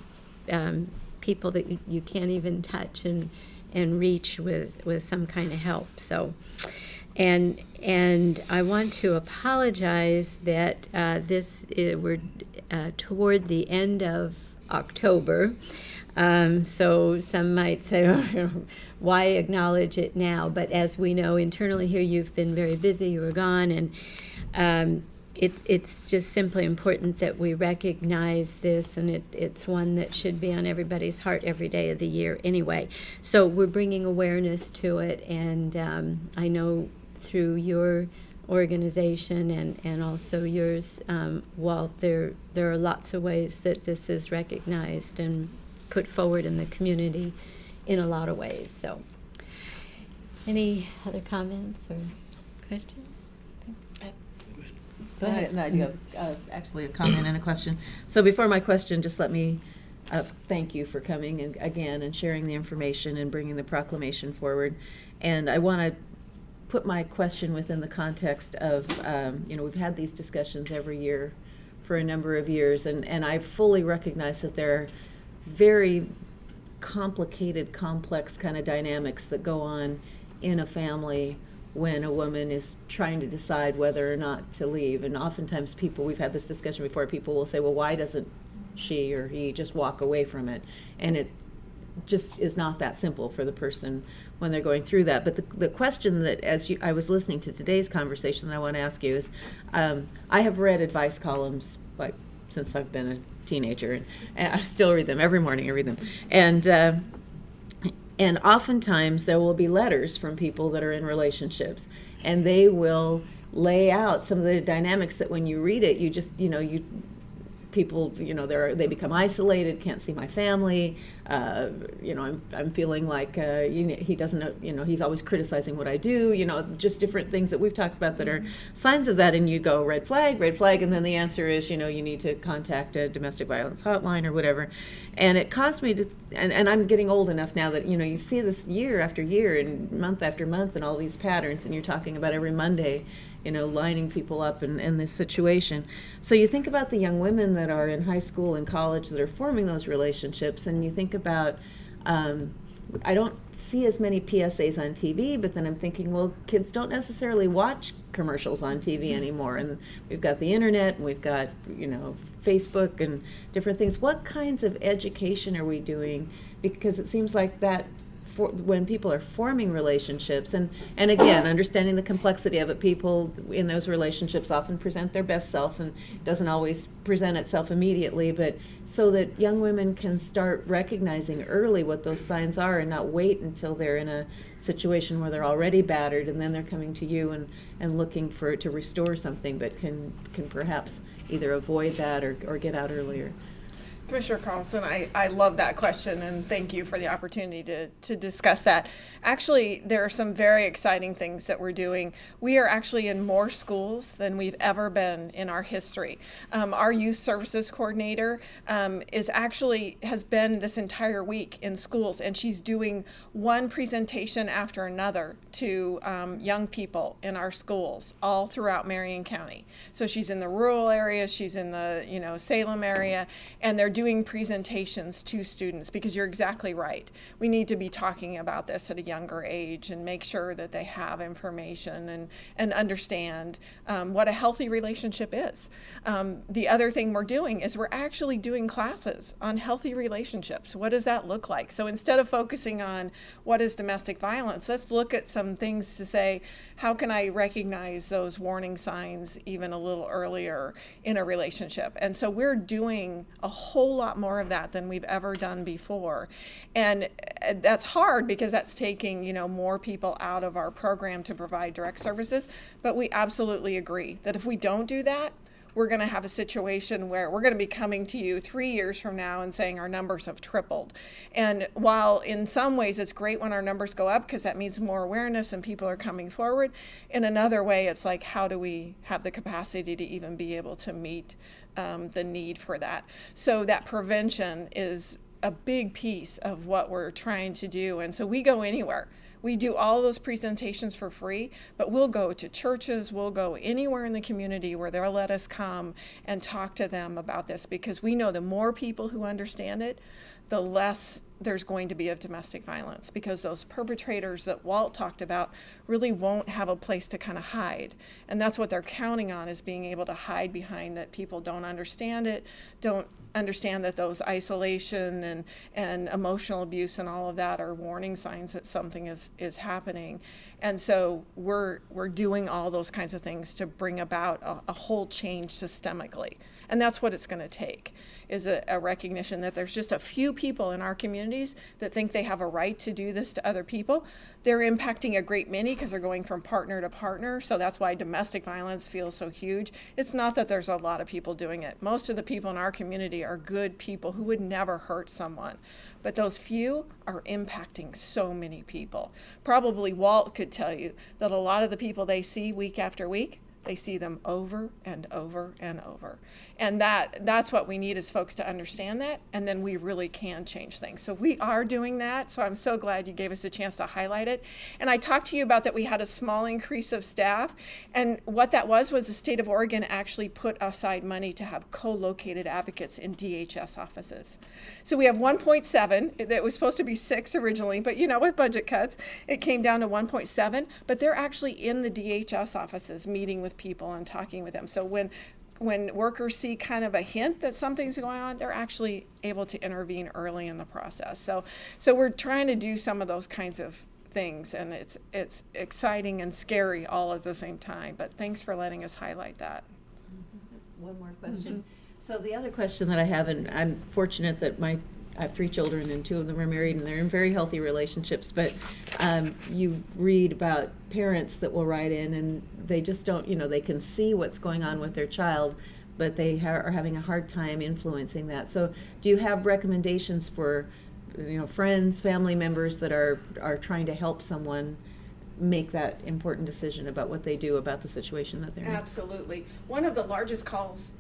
people that you can't even touch and reach with some kind of help. So, and I want to apologize that we're toward the end of October. So some might say, why acknowledge it now? But as we know internally here, you've been very busy, you were gone, and it's just simply important that we recognize this, and it's one that should be on everybody's heart every day of the year anyway. So we're bringing awareness to it, and I know through your organization and also yours, Walt, there are lots of ways that this is recognized and put forward in the community in a lot of ways. So any other comments or questions? Go ahead. I do have actually a comment and a question. So before my question, just let me thank you for coming and sharing the information and bringing the proclamation forward. And I want to put my question within the context of, we've had these discussions every year for a number of years, and I fully recognize that there are very complicated, complex kind of dynamics that go on in a family when a woman is trying to decide whether or not to leave. And oftentimes we've had this discussion before, people will say, well, why doesn't she or he just walk away from it? And it just is not that simple for the person when they're going through that. But the question that, I was listening to today's conversation that I want to ask you is, I have read advice columns like since I've been a teenager, and I still read them every morning. I read them, and oftentimes there will be letters from people that are in relationships, and they will lay out some of the dynamics that when you read it, you just, people, they become isolated, can't see my family. I'm feeling like he doesn't know, he's always criticizing what I do. Just different things that we've talked about that are signs of that. And you go red flag, and then the answer is, you need to contact a domestic violence hotline or whatever. And it caused me to, and I'm getting old enough now that you see this year after year and month after month and all these patterns, and you're talking about every Monday, lining people up in this situation. So you think about the young women that are in high school and college that are forming those relationships, and you think about, I don't see as many PSAs on TV, but then I'm thinking, well, kids don't necessarily watch commercials on TV anymore, and we've got the internet, and we've got, Facebook and different things. What kinds of education are we doing? Because it seems like that when people are forming relationships, and again, understanding the complexity of it, people in those relationships often present their best self, and doesn't always present itself immediately, but so that young women can start recognizing early what those signs are and not wait until they're in a situation where they're already battered and then they're coming to you and looking to restore something, but can perhaps either avoid that or get out earlier. Commissioner Carlson, I love that question, and thank you for the opportunity to discuss that. Actually, there are some very exciting things that we're doing. We are actually in more schools than we've ever been in our history. Our youth services coordinator has been this entire week in schools, and she's doing one presentation after another to young people in our schools all throughout Marion County. So she's in the rural areas, she's in the Salem area, and they're doing presentations to students, because you're exactly right. We need to be talking about this at a younger age and make sure that they have information and understand what a healthy relationship is. The other thing we're doing is we're actually doing classes on healthy relationships. What does that look like? So instead of focusing on what is domestic violence, let's look at some things to say, how can I recognize those warning signs even a little earlier in a relationship? And so we're doing a whole lot more of that than we've ever done before. And that's hard because that's taking, more people out of our program to provide direct services. But we absolutely agree that if we don't do that, we're going to have a situation where we're going to be coming to you 3 years from now and saying our numbers have tripled. And while in some ways it's great when our numbers go up because that means more awareness and people are coming forward, in another way it's like, how do we have the capacity to even be able to meet the need for that? So that prevention is a big piece of what we're trying to do. And so we go anywhere. We do all those presentations for free, but we'll go to churches, we'll go anywhere in the community where they'll let us come and talk to them about this, because we know the more people who understand it, the less there's going to be of domestic violence, because those perpetrators that Walt talked about really won't have a place to kind of hide. And that's what they're counting on, is being able to hide behind that people don't understand it, don't understand that those isolation and emotional abuse and all of that are warning signs that something is happening. And so we're doing all those kinds of things to bring about a whole change systemically. And that's what it's going to take, is a recognition that there's just a few people in our communities that think they have a right to do this to other people. They're impacting a great many because they're going from partner to partner. So that's why domestic violence feels so huge. It's not that there's a lot of people doing it. Most of the people in our community are good people who would never hurt someone. But those few are impacting so many people. Probably Walt could tell you that a lot of the people they see week after week, they see them over and over and over. And that's what we need, is folks to understand that, and then we really can change things. So we are doing that, so I'm so glad you gave us a chance to highlight it. And I talked to you about that we had a small increase of staff, and what that was the state of Oregon actually put aside money to have co-located advocates in DHS offices. So we have 1.7, it was supposed to be 6 originally, but with budget cuts, it came down to 1.7, but they're actually in the DHS offices meeting with people and talking with them. So when workers see kind of a hint that something's going on, they're actually able to intervene early in the process. So we're trying to do some of those kinds of things, and it's exciting and scary all at the same time. But thanks for letting us highlight that. One more question. So the other question that I have, and I'm fortunate that I have 3 children and 2 of them are married and they're in very healthy relationships, but you read about parents that will write in and they just don't, they can see what's going on with their child, but they are having a hard time influencing that. So do you have recommendations for, friends, family members that are trying to help someone make that important decision about what they do about the situation that they're in? Absolutely. One of the largest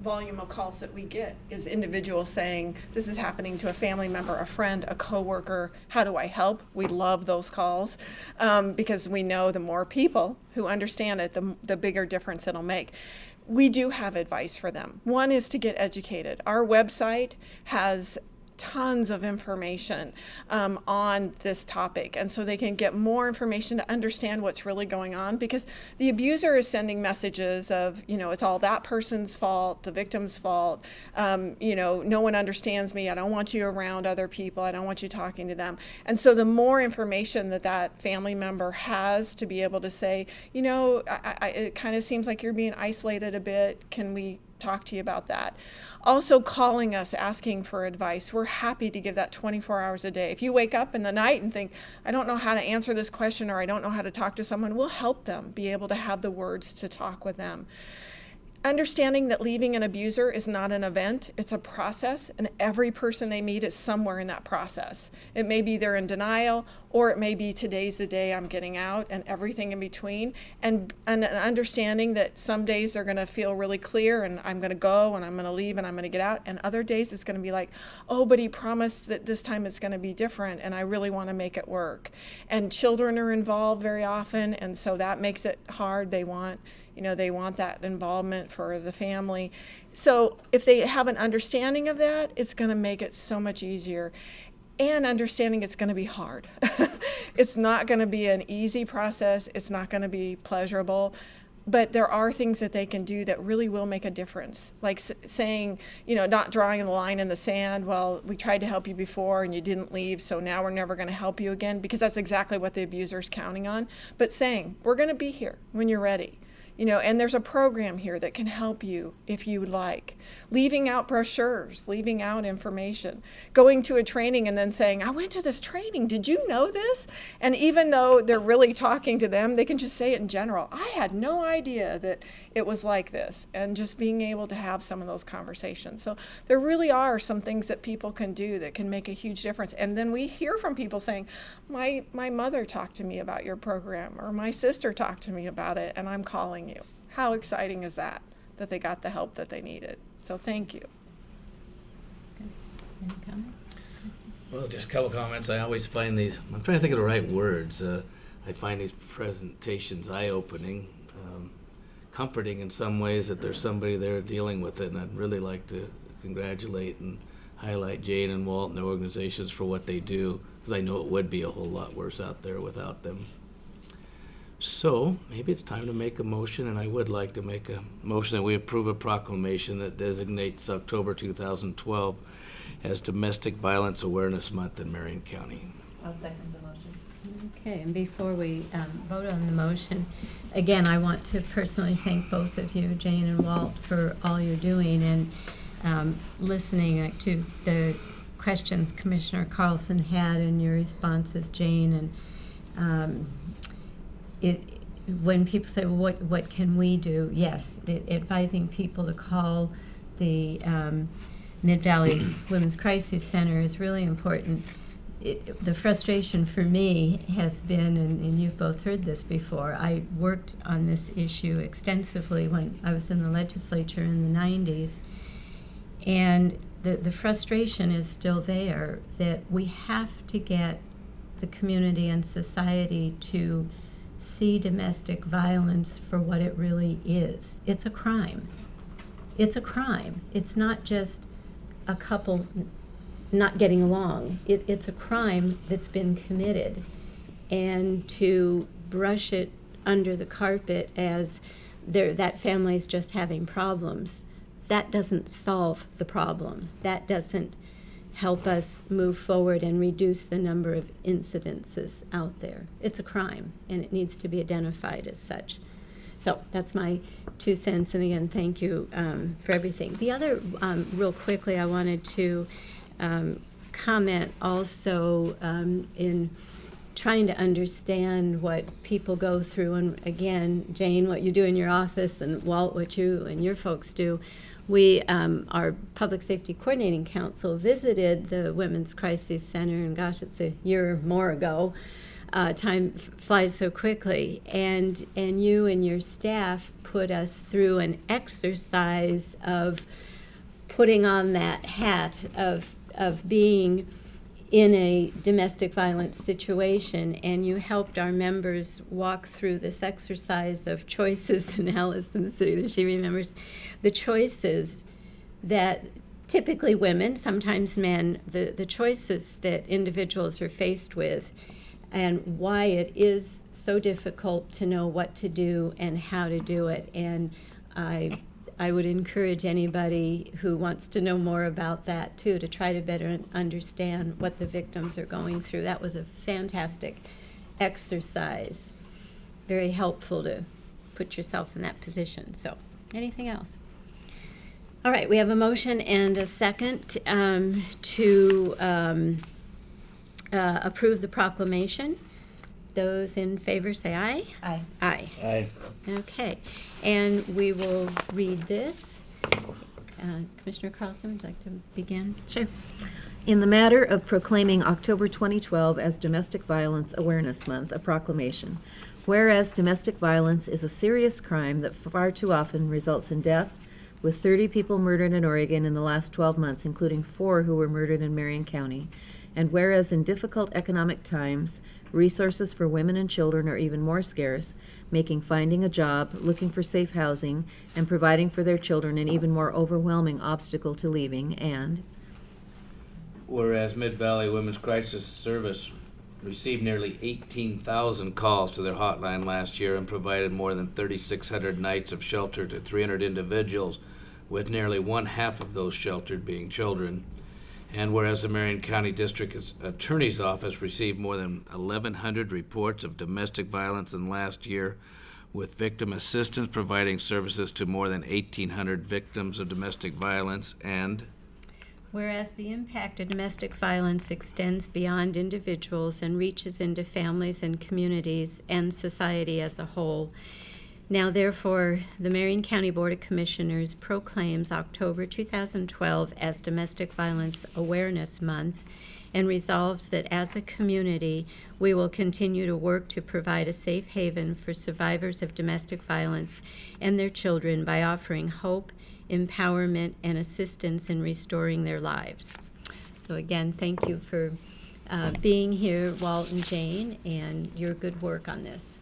volume of calls that we get is individuals saying, this is happening to a family member, a friend, a coworker. How do I help? We love those calls because we know the more people who understand it, the bigger difference it'll make. We do have advice for them. One is to get educated. Our website has tons of information on this topic, and so they can get more information to understand what's really going on, because the abuser is sending messages of, it's all that person's fault, the victim's fault, no one understands me, I don't want you around other people, I don't want you talking to them. And so the more information that family member has to be able to say, it kind of seems like you're being isolated a bit, can we talk to you about that? Also calling us, asking for advice. We're happy to give that 24 hours a day. If you wake up in the night and think, I don't know how to answer this question, or I don't know how to talk to someone, we'll help them be able to have the words to talk with them. Understanding that leaving an abuser is not an event, it's a process, and every person they meet is somewhere in that process. It may be they're in denial, or it may be today's the day I'm getting out, and everything in between. And an understanding that some days they're going to feel really clear, and I'm going to go, and I'm going to leave, and I'm going to get out. And other days it's going to be like, oh, but he promised that this time it's going to be different, and I really want to make it work. And children are involved very often, and so that makes it hard. They want that involvement for the family. So if they have an understanding of that, it's going to make it so much easier. And understanding it's going to be hard. It's not going to be an easy process. It's not going to be pleasurable. But there are things that they can do that really will make a difference. Like saying, not drawing the line in the sand, well, we tried to help you before and you didn't leave, so now we're never going to help you again, because that's exactly what the abuser is counting on. But saying, we're going to be here when you're ready. And there's a program here that can help you if you would like. Leaving out brochures, leaving out information, going to a training and then saying, I went to this training, did you know this? And even though they're really talking to them, they can just say it in general. I had no idea that it was like this, and just being able to have some of those conversations. So there really are some things that people can do that can make a huge difference. And then we hear from people saying, my mother talked to me about your program, or my sister talked to me about it, and I'm calling you. How exciting is that they got the help that they needed? So thank you. Any comments? Well, just a couple comments. I always find these, I'm trying to think of the right words. I find these presentations eye-opening, comforting in some ways that there's somebody there dealing with it, and I'd really like to congratulate and highlight Jane and Walt and their organizations for what they do, because I know it would be a whole lot worse out there without them. So maybe it's time to make a motion, and I would like to make a motion that we approve a proclamation that designates October 2012 as Domestic Violence Awareness Month in Marion County. I'll second the motion. Okay, and before we vote on the motion, again, I want to personally thank both of you, Jane and Walt, for all you're doing, and listening to the questions Commissioner Carlson had and your responses, Jane, and when people say, well, what can we do? Yes, advising people to call the Mid-Valley Women's Crisis Center is really important. The frustration for me has been, and you've both heard this before, I worked on this issue extensively when I was in the legislature in the 90s, and the frustration is still there, that we have to get the community and society to see domestic violence for what it really is. It's a crime. It's a crime. It's not just a couple not getting along. It's a crime that's been committed. And to brush it under the carpet as that family's just having problems, that doesn't solve the problem. That doesn't help us move forward and reduce the number of incidences out there. It's a crime, and it needs to be identified as such. So that's my 2 cents, and again, thank you for everything. The other, real quickly, I wanted to comment also in trying to understand what people go through, and again, Jane, what you do in your office, and Walt, what you and your folks do. We, our Public Safety Coordinating Council, visited the Women's Crisis Center, and gosh, it's a year or more ago. Time flies so quickly, and you and your staff put us through an exercise of putting on that hat of being in a domestic violence situation, and you helped our members walk through this exercise of choices, and Allison's sitting there, she remembers the choices that typically women, sometimes men, the choices that individuals are faced with, and why it is so difficult to know what to do and how to do it. And I would encourage anybody who wants to know more about that too to try to better understand what the victims are going through. That was a fantastic exercise. Very helpful to put yourself in that position. So, anything else? All right, we have a motion and a second to approve the proclamation. Those in favor say aye. Aye. Aye. Aye. Okay, and we will read this. Commissioner Carlson, would you like to begin? Sure. In the matter of proclaiming October 2012 as Domestic Violence Awareness Month, a proclamation. Whereas domestic violence is a serious crime that far too often results in death, with 30 people murdered in Oregon in the last 12 months, including 4 who were murdered in Marion County. And whereas in difficult economic times, resources for women and children are even more scarce, making finding a job, looking for safe housing, and providing for their children an even more overwhelming obstacle to leaving, and Whereas Mid-Valley Women's Crisis Service received nearly 18,000 calls to their hotline last year and provided more than 3,600 nights of shelter to 300 individuals, with nearly one half of those sheltered being children. And whereas the Marion County District Attorney's Office received more than 1,100 reports of domestic violence in last year, with victim assistance providing services to more than 1,800 victims of domestic violence, and whereas the impact of domestic violence extends beyond individuals and reaches into families and communities and society as a whole. Now, therefore, the Marion County Board of Commissioners proclaims October 2012 as Domestic Violence Awareness Month and resolves that as a community, we will continue to work to provide a safe haven for survivors of domestic violence and their children by offering hope, empowerment, and assistance in restoring their lives. So again, thank you for being here, Walt and Jane, and your good work on this.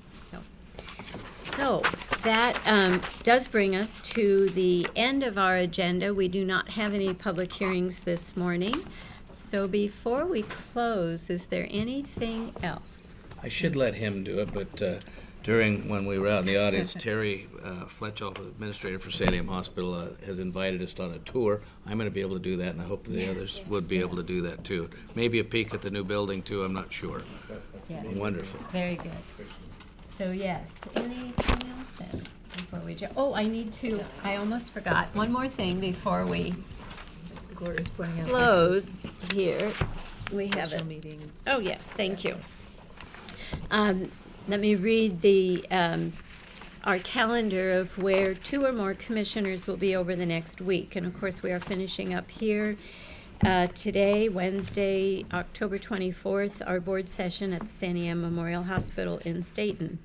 So that does bring us to the end of our agenda. We do not have any public hearings this morning. So before we close, is there anything else? I should let him do it, but when we were out in the audience, Terry Fletchall, administrator for Salem Hospital, has invited us on a tour. I'm going to be able to do that, and I hope the others would be able to do that too. Maybe a peek at the new building too, I'm not sure. Yes. Wonderful. Very good. So yes, anything else then before we I almost forgot. One more thing before we Gloria's pointing out close here. We have special it. meeting. Oh, yes, thank you. Let me read the our calendar of where 2 or more commissioners will be over the next week. And of course, we are finishing up here today, Wednesday, October 24th, our board session at the Sandy M. Memorial Hospital in Stayton.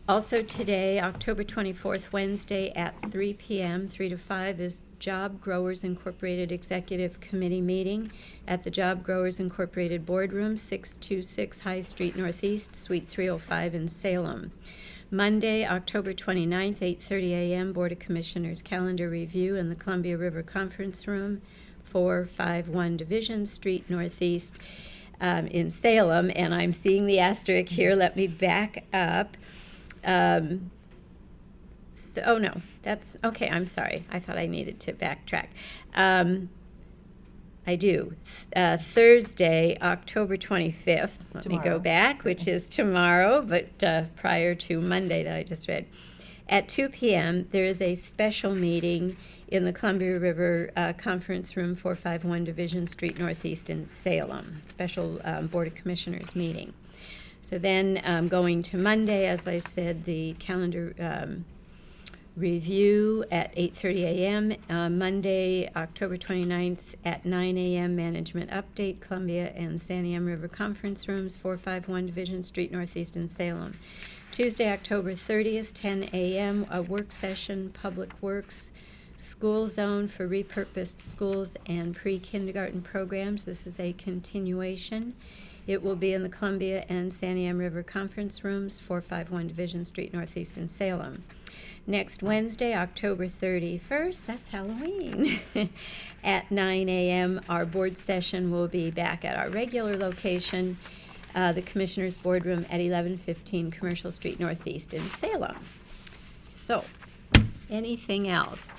Also today, October 24th, Wednesday at 3 p.m., 3 to 5, is Job Growers Incorporated Executive Committee meeting at the Job Growers Incorporated Boardroom, 626 High Street Northeast, Suite 305 in Salem. Monday, October 29th, 8:30 a.m., Board of Commissioners calendar review in the Columbia River Conference Room, 451 Division Street Northeast in Salem. And I'm seeing the asterisk here. Let me back up. Oh, no, that's okay. I'm sorry. I thought I needed to backtrack. I do. Thursday, October 25th, let me go tomorrow. back, which is tomorrow, but prior to Monday that I just read. At 2 p.m., there is a special meeting in the Columbia River Conference Room 451 Division Street Northeast in Salem, special Board of Commissioners meeting. So then going to Monday, as I said, the calendar review at 8:30 a.m. Monday, October 29th at 9 a.m. Management update, Columbia and Santiam River Conference Rooms, 451 Division Street Northeast in Salem. Tuesday, October 30th, 10 a.m. a work session, Public Works, School Zone for repurposed schools and pre-kindergarten programs. This is a continuation. It will be in the Columbia and Santiam River Conference Rooms, 451 Division Street Northeast in Salem. Next Wednesday, October 31st, that's Halloween, at 9 a.m. Our board session will be back at our regular location, the Commissioners' Boardroom at 1115 Commercial Street Northeast in Salem. So, anything else?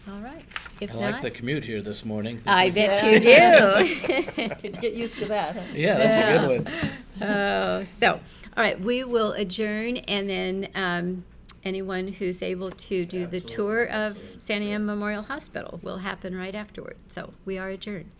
All right. If I not, like the commute here this morning. I bet you do. Could get used to that, huh? Yeah, that's a good one. Oh, so, all right, we will adjourn, and then anyone who's able to do the tour of Santiam Memorial Hospital will happen right afterward. So we are adjourned.